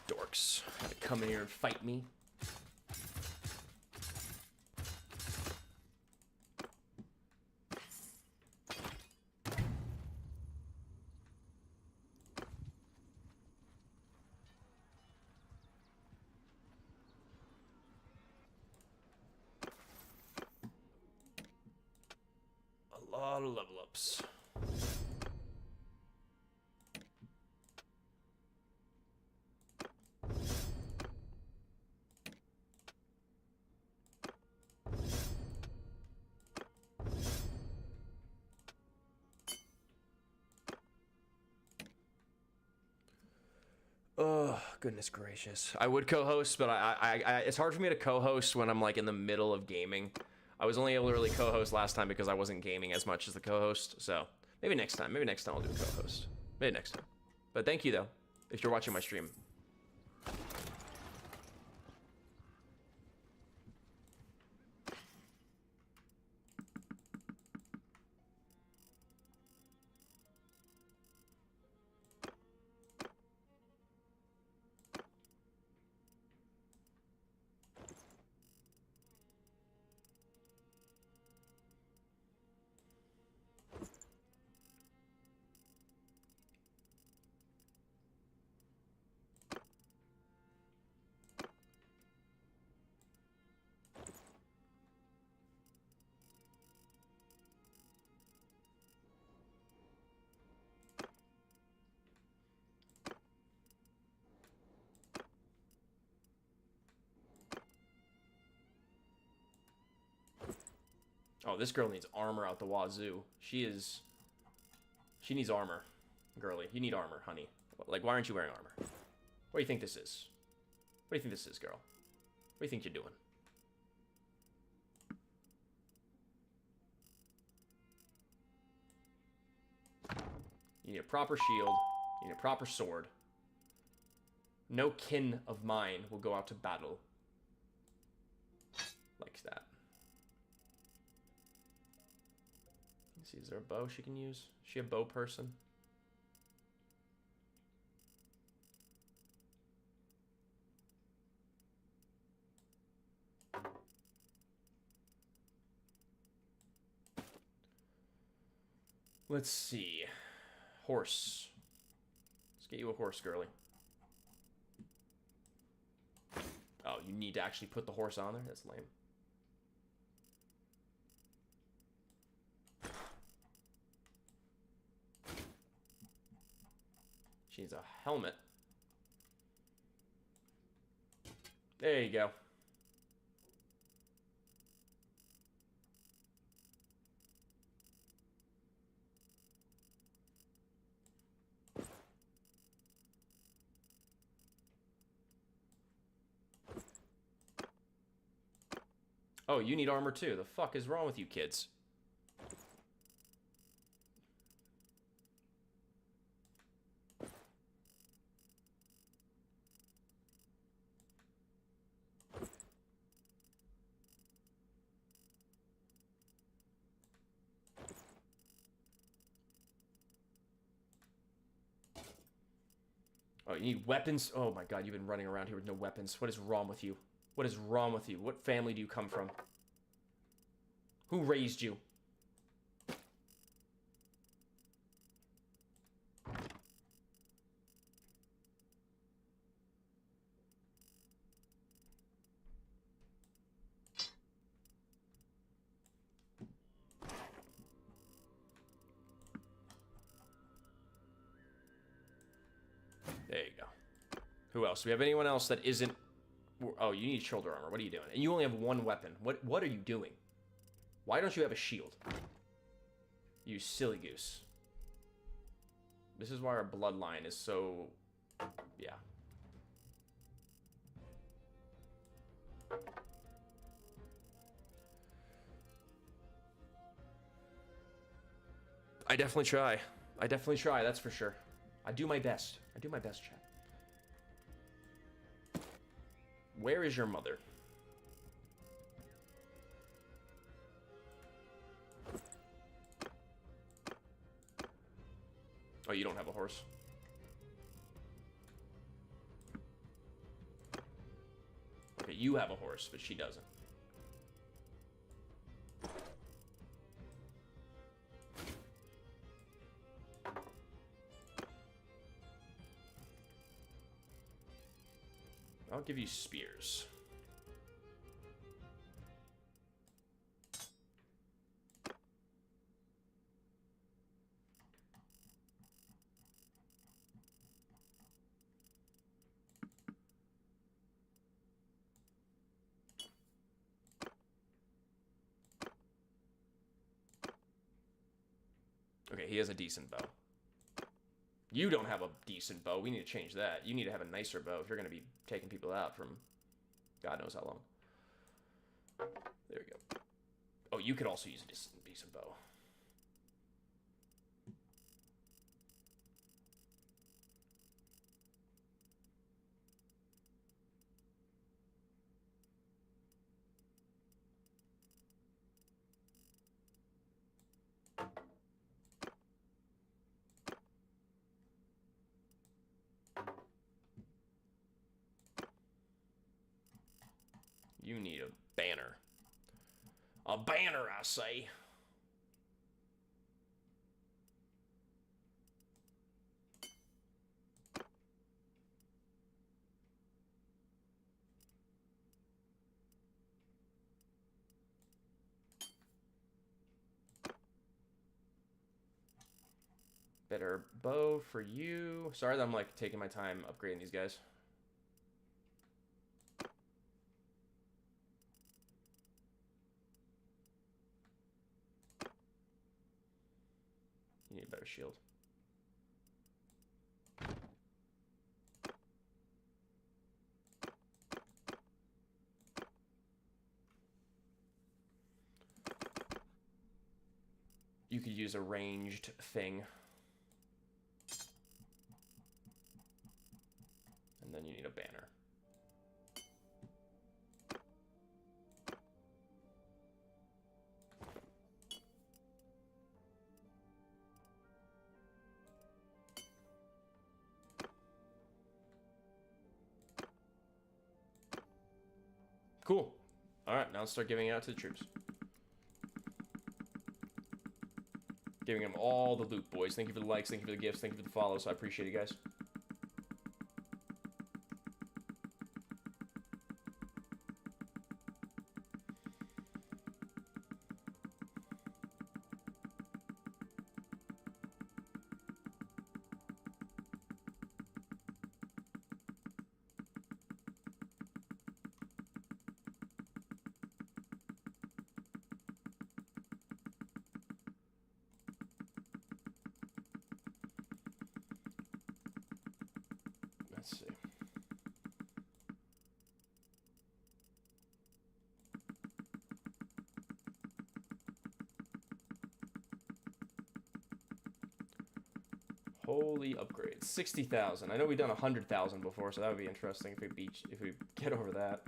Dorks. Gotta come in here and fight me. A lot of level ups. Oh, goodness gracious. I would co-host, but it's hard for me to co-host when I'm like in the middle of gaming. I was only able to really co-host last time because I wasn't gaming as much as the co-host. So maybe next time. Maybe next time I'll do a co-host. Maybe next time. But thank you, though, if you're watching my stream. Oh, this girl needs armor out the wazoo. She needs armor. Girly, you need armor, honey. Like, why aren't you wearing armor? What do you think this is? What do you think this is, girl? What do you think you're doing? You need a proper shield. You need a proper sword. No kin of mine will go out to battle like that. Let's see, is there a bow she can use? Is she a bow person? Let's see. Horse. Let's get you a horse, girly. Oh, you need to actually put the horse on there? That's lame. She needs a helmet. There you go. Oh, you need armor too. The fuck is wrong with you kids? Oh, you need weapons? Oh my god, you've been running around here with no weapons. What is wrong with you? What is wrong with you? What family do you come from? Who raised you? Who else? Do we have anyone else that isn't... Oh, you need shoulder armor. What are you doing? And you only have one weapon. What are you doing? Why don't you have a shield? You silly goose. This is why our bloodline is so... Yeah. I definitely try. I definitely try, that's for sure. I do my best. I do my best, chat. Where is your mother? Oh, you don't have a horse? Okay, you have a horse, but she doesn't. I'll give you spears. Okay, he has a decent bow. You don't have a decent bow. We need to change that. You need to have a nicer bow if you're going to be taking people out from God knows how long. There we go. Oh, you could also use a decent bow. You need a banner. A banner, I say. Better bow for you. Sorry that I'm like taking my time upgrading these guys. You need a better shield. You could use a ranged thing. And then you need a banner. Cool. All right, now let's start giving it out to the troops. Giving them all the loot, boys. Thank you for the likes, thank you for the gifts, thank you for the follows. I appreciate you guys. Let's see. Holy upgrades. 60,000. I know we've done 100,000 before, so that would be interesting if we get over that.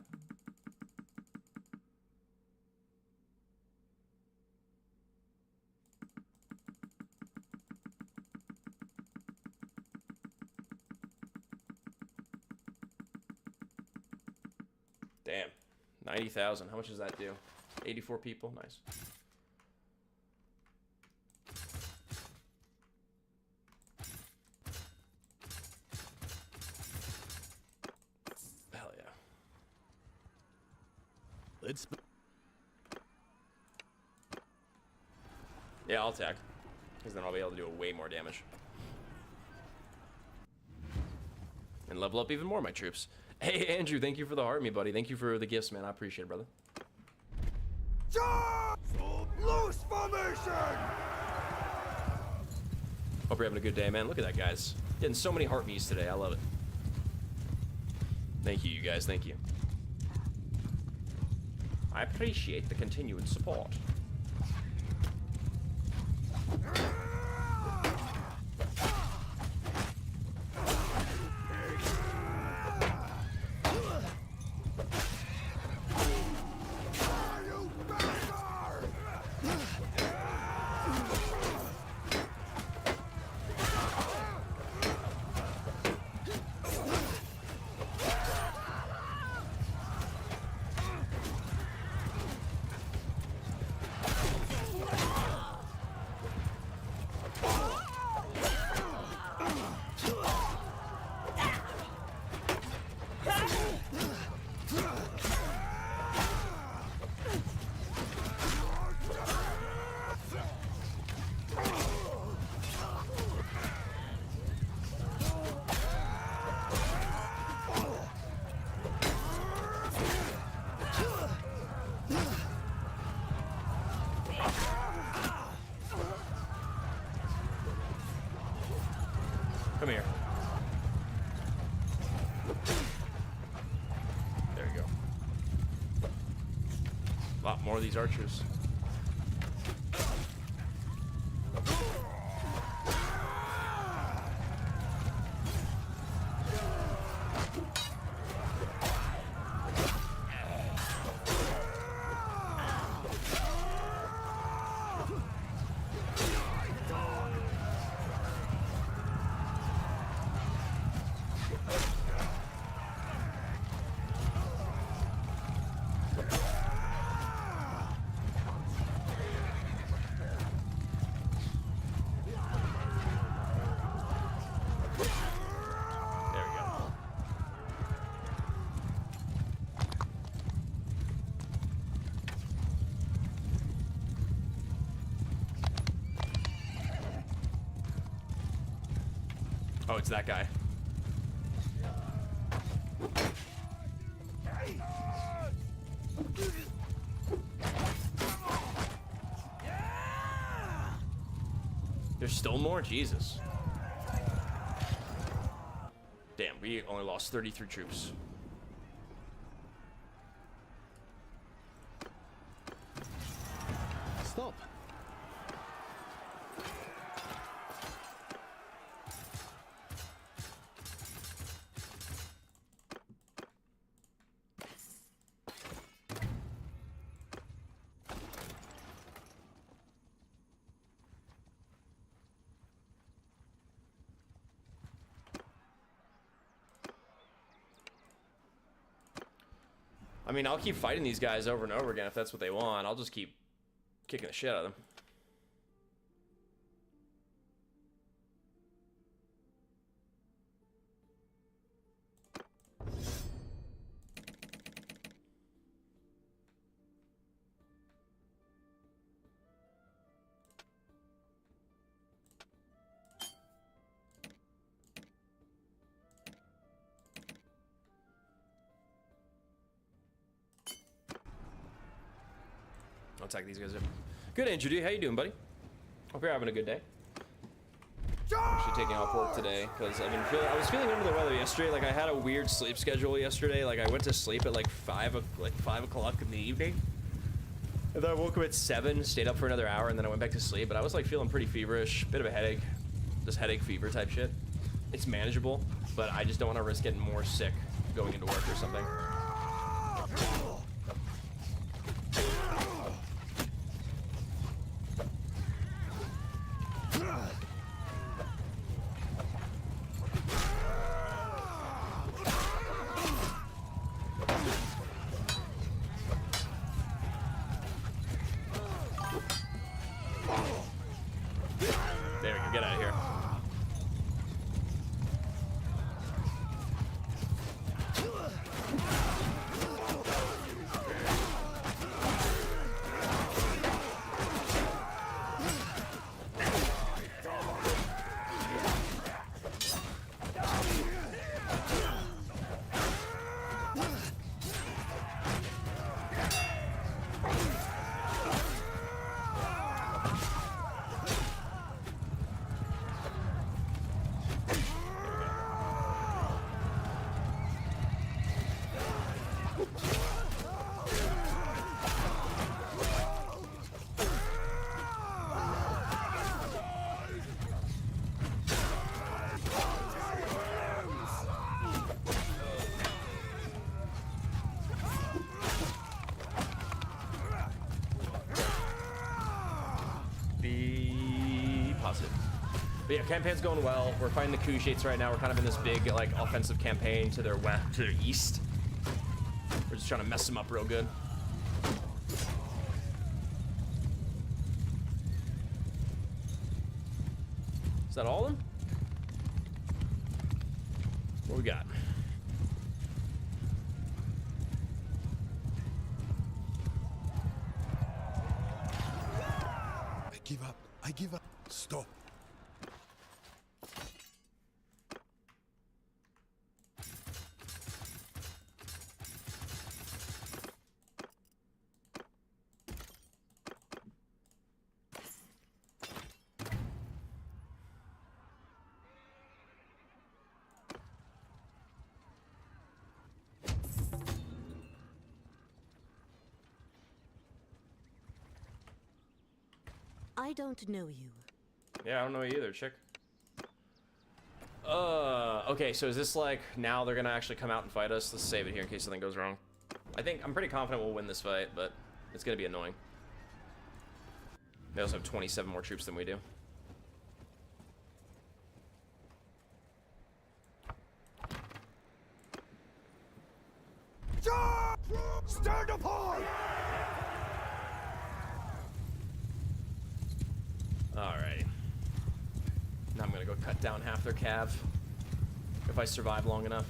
Damn. 90,000. How much does that do? 84 people? Nice. Hell yeah. Let's... Yeah, I'll attack. Because then I'll be able to do way more damage. and level up even more my troops. Hey, Andrew, thank you for the heart, me buddy. Thank you for the gifts, man. I appreciate it, brother. Loose formation! Hope you're having a good day, man. Look at that, guys. Getting so many heart me's today. I love it. Thank you, you guys. Thank you. I appreciate the continued support. Come here. There you go. A lot more of these archers. Oh, it's that guy. There's still more? Jesus. Damn, we only lost 33 troops. Stop. I mean, I'll keep fighting these guys over and over again if that's what they want. I'll just keep kicking the shit out of them. I'll attack these guys up. Good, Andrew D. How you doing, buddy? Hope you're having a good day. I'm actually taking off work today because I was feeling under the weather yesterday. Like I had a weird sleep schedule yesterday. Like I went to sleep at like 5 o'clock in the evening, and then I woke up at 7, stayed up for another hour, and then I went back to sleep. But I was like feeling pretty feverish, bit of a headache, just headache fever type shit. It's manageable, but I just don't want to risk getting more sick going into work or something. There we go, get out of here. positive. But yeah, campaign's going well. We're fighting the Kushates right now. We're kind of in this big, like, offensive campaign to their west, to their east. We're just trying to mess them up real good. Is that all of them? What we got? I give up. I give up. Stop. I don't know you. Yeah, I don't know you either, chick. Okay, so is this like, now they're gonna actually come out and fight us? Let's save it here in case something goes wrong. I'm pretty confident we'll win this fight, but it's gonna be annoying. They also have 27 more troops than we do. Stand upon! Alright. Now I'm gonna go cut down half their cav. If I survive long enough.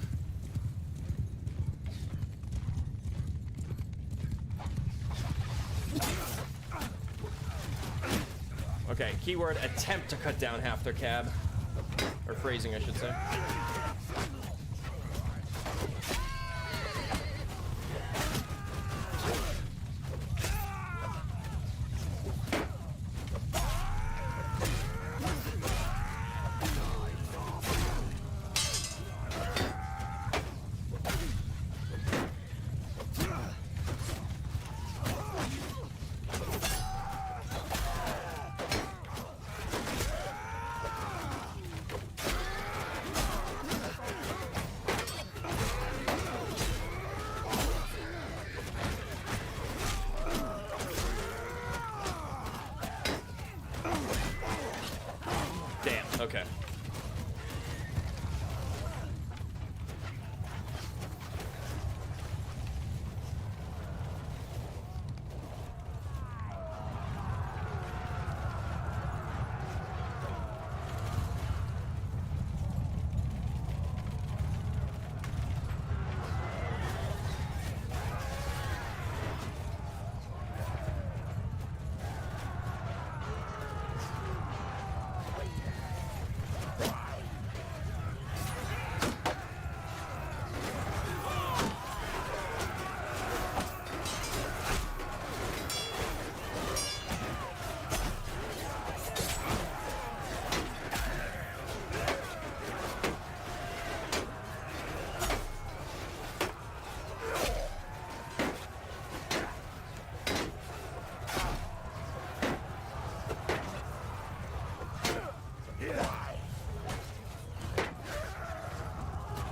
Okay, keyword attempt to cut down half their cav. Or phrasing, I should say. Okay.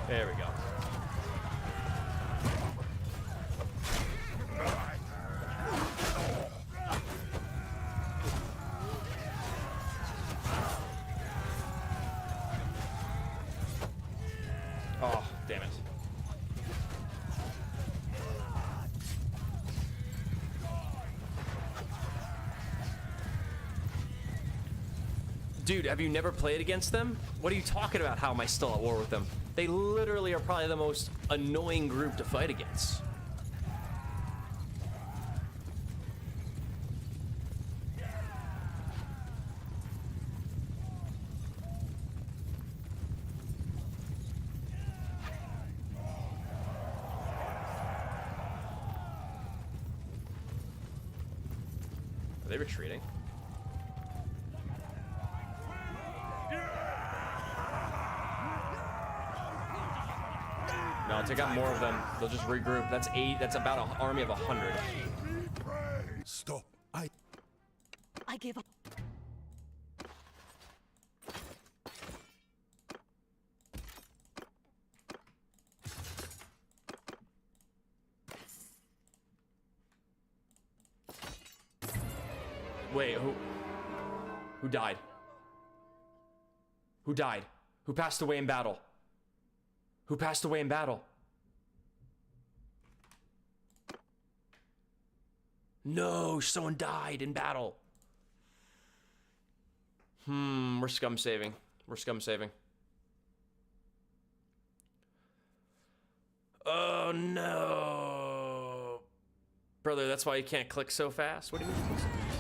There we go. Oh, damn it. Dude, have you never played against them? What are you talking about? How am I still at war with them? They literally are probably the most annoying group to fight against. Are they retreating? No, take out more of them. They'll just regroup. That's 8. That's about an army of 100. Stop. I give up. Wait, who died? Who died? Who passed away in battle? Who passed away in battle? No, someone died in battle. We're scum saving. We're scum saving. Oh no. Brother, that's why you can't click so fast? What do you mean? Click so fast?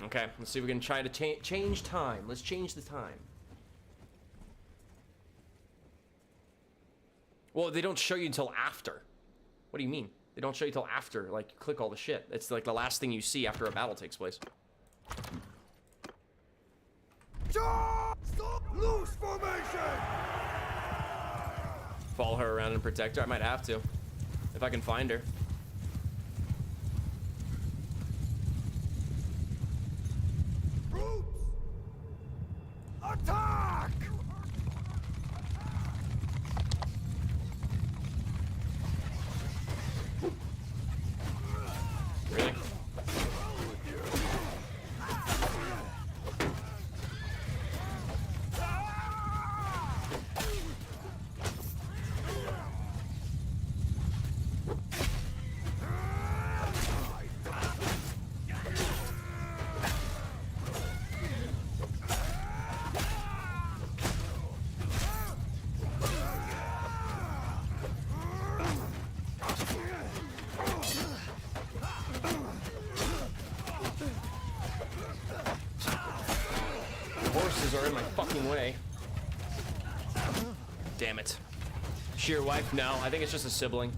Okay, let's see if we can try to change time. Let's change the time. Well, they don't show you until after. What do you mean? They don't show you until after, like, you click all the shit. It's like the last thing you see after a battle takes place. Loose formation! Follow her around and protect her? I might have to. If I can find her. Troops! Attack! Really? Horses are in my fucking way. Damn it. Sheer wife? No, I think it's just a sibling.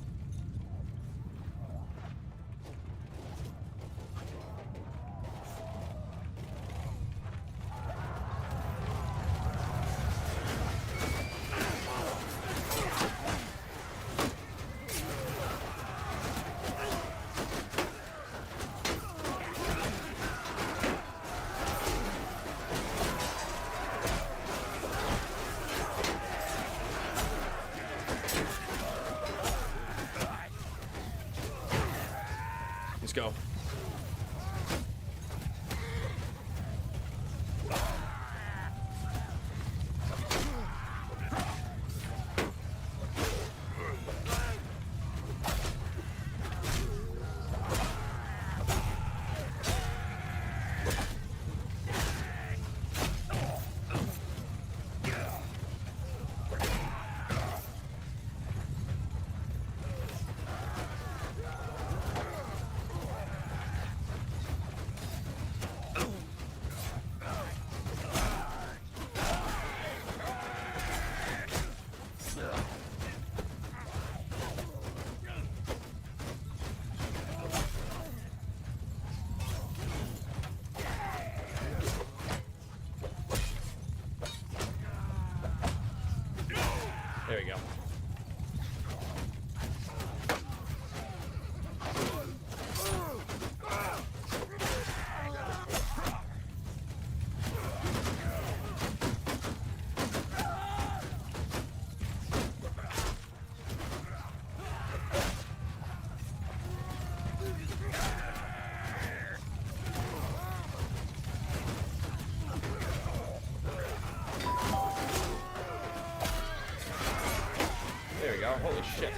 Let's go. There we go. There we go. Holy shit.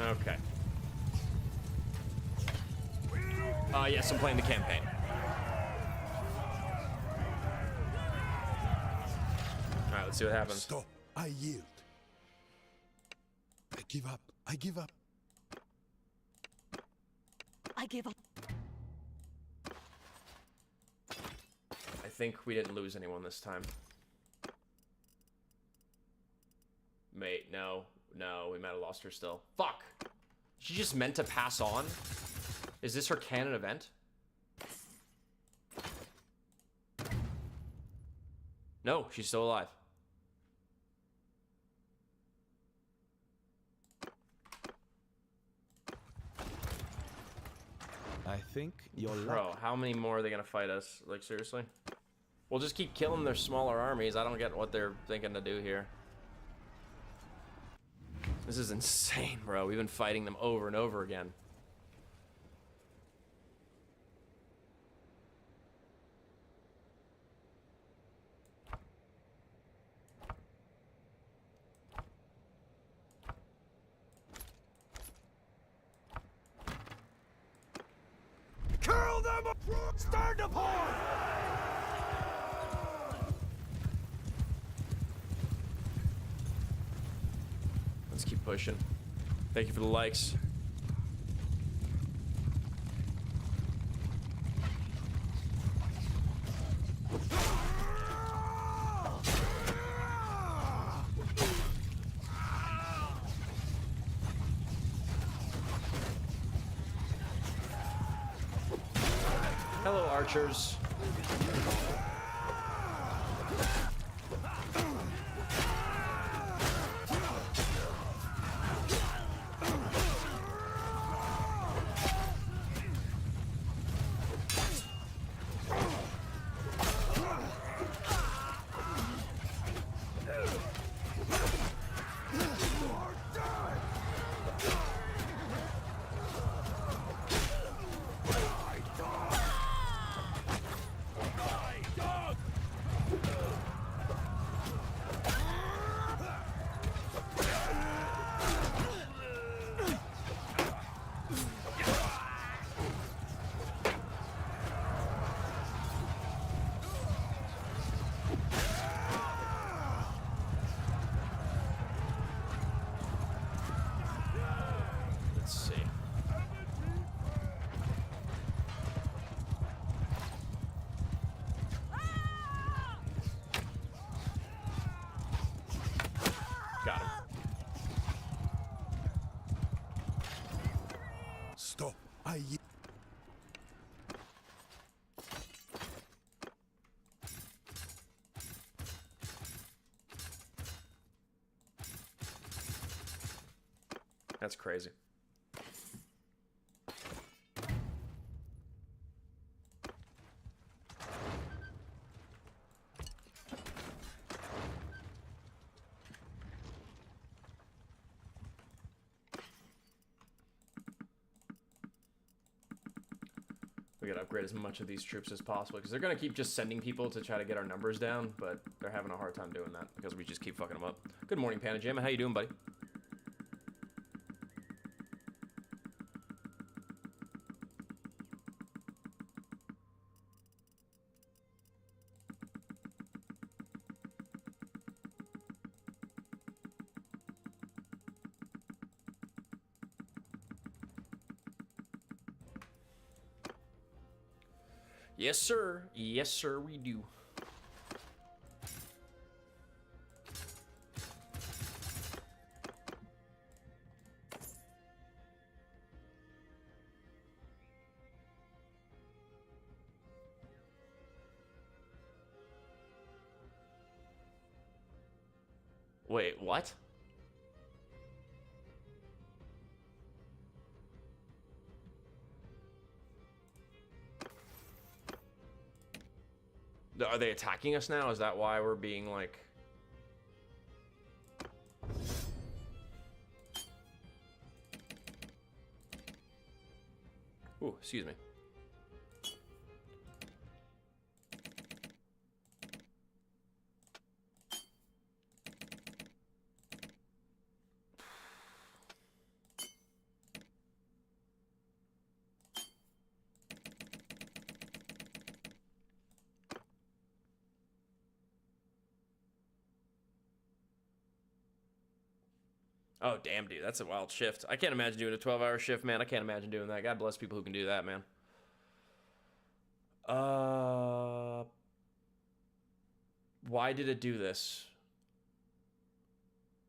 Okay. Yes, I'm playing the campaign. Alright, let's see what happens. Stop. I yield. I give up. I give up. I give up. I think we didn't lose anyone this time. Mate, no. No, we might have lost her still. Fuck! She just meant to pass on? Is this her canon event? No, she's still alive. I think you're Bro, how many more are they gonna fight us? Like, seriously? We'll just keep killing their smaller armies. I don't get what they're thinking to do here. This is insane, bro. We've been fighting them over and over again. Curl them up! Stand upon! Let's keep pushing. Thank you for the likes. Hello, archers. Let's see. Got him. Stop. I yield. That's crazy. We gotta upgrade as much of these troops as possible because they're gonna keep just sending people to try to get our numbers down, but they're having a hard time doing that because we just keep fucking them up. Good morning, Panda Jam. How you doing, buddy? Yes, sir. Yes, sir, we do. Wait, what? Are they attacking us now? Is that why we're being like... Ooh, excuse me. Oh, damn, dude. That's a wild shift. I can't imagine doing a 12-hour shift, man. I can't imagine doing that. God bless people who can do that, man. Why did it do this?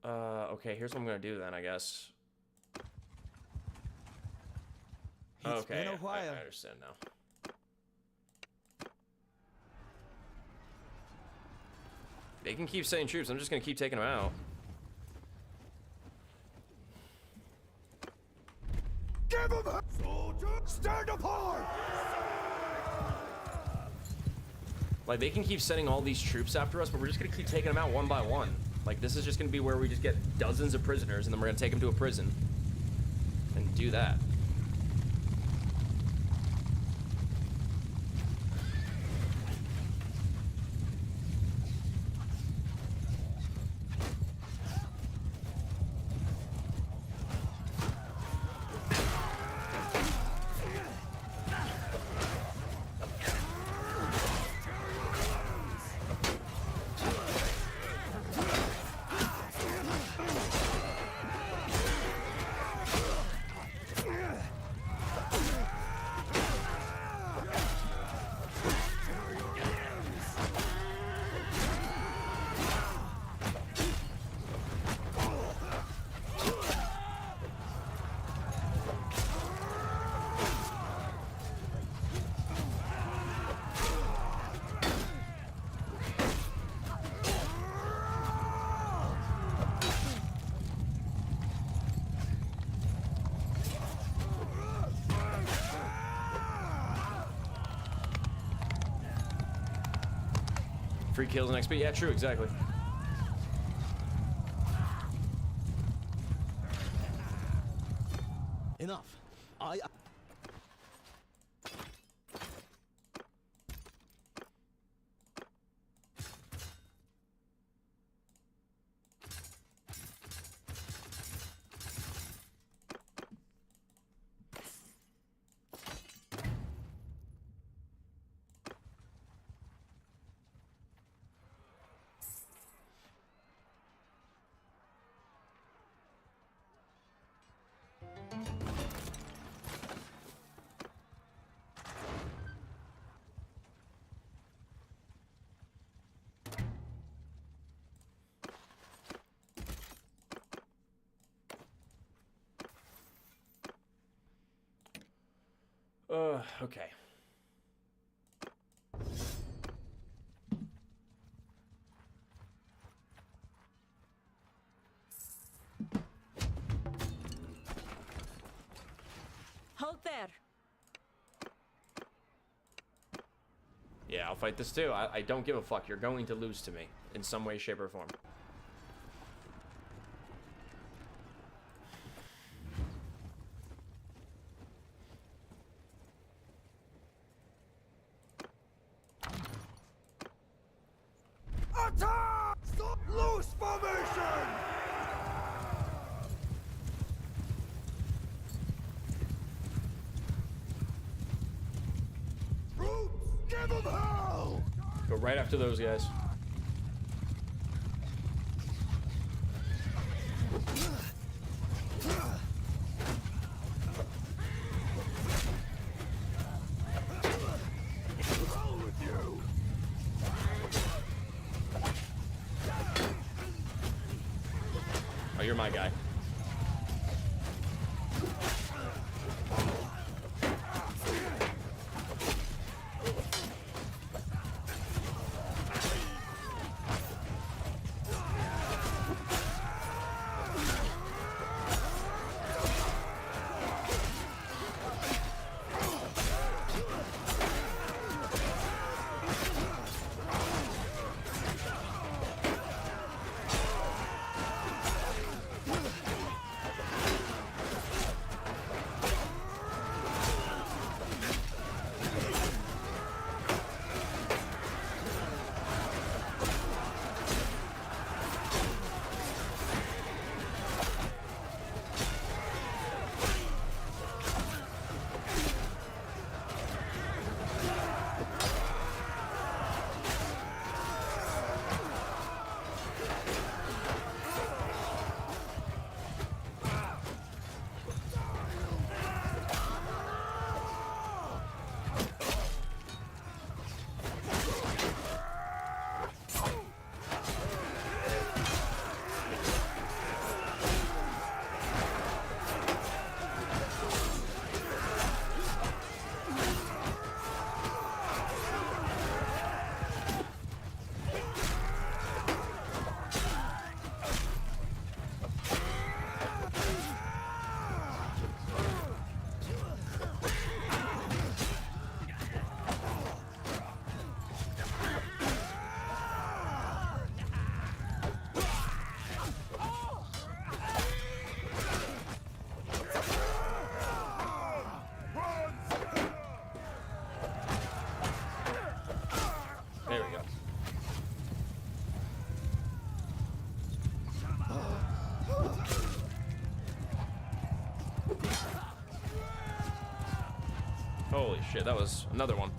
Okay, here's what I'm going to do then, I guess. It's Okay, been a while. I understand now. They can keep sending troops. I'm just going to keep taking them out. Give him a soldier! Stand apart! Like, they can keep sending all these troops after us, but we're just going to keep taking them out one by one. Like, this is just going to be where we just get dozens of prisoners, and then we're going to take them to a prison and do that. Free kills and XP. Yeah, true, exactly. Enough. I Okay. Halt there. Yeah, I'll fight this too. I don't give a fuck. You're going to lose to me in some way, shape, or form. Attack! Stop loose formation! Troops, give them hell! Go right after those guys. Hell with you! Oh, you're my guy. Holy shit, that was another one.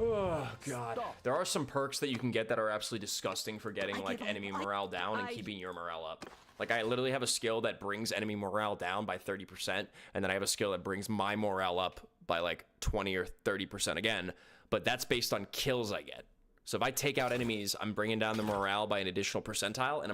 Oh god. There are some perks that you can get that are absolutely disgusting for getting like enemy morale down and keeping your morale up. Like I literally have a skill that brings enemy morale down by 30%, and then I have a skill that brings my morale up by like 20 or 30% again, but that's based on kills I get. So if I take out enemies, I'm bringing down the morale by an additional percentile, and I'm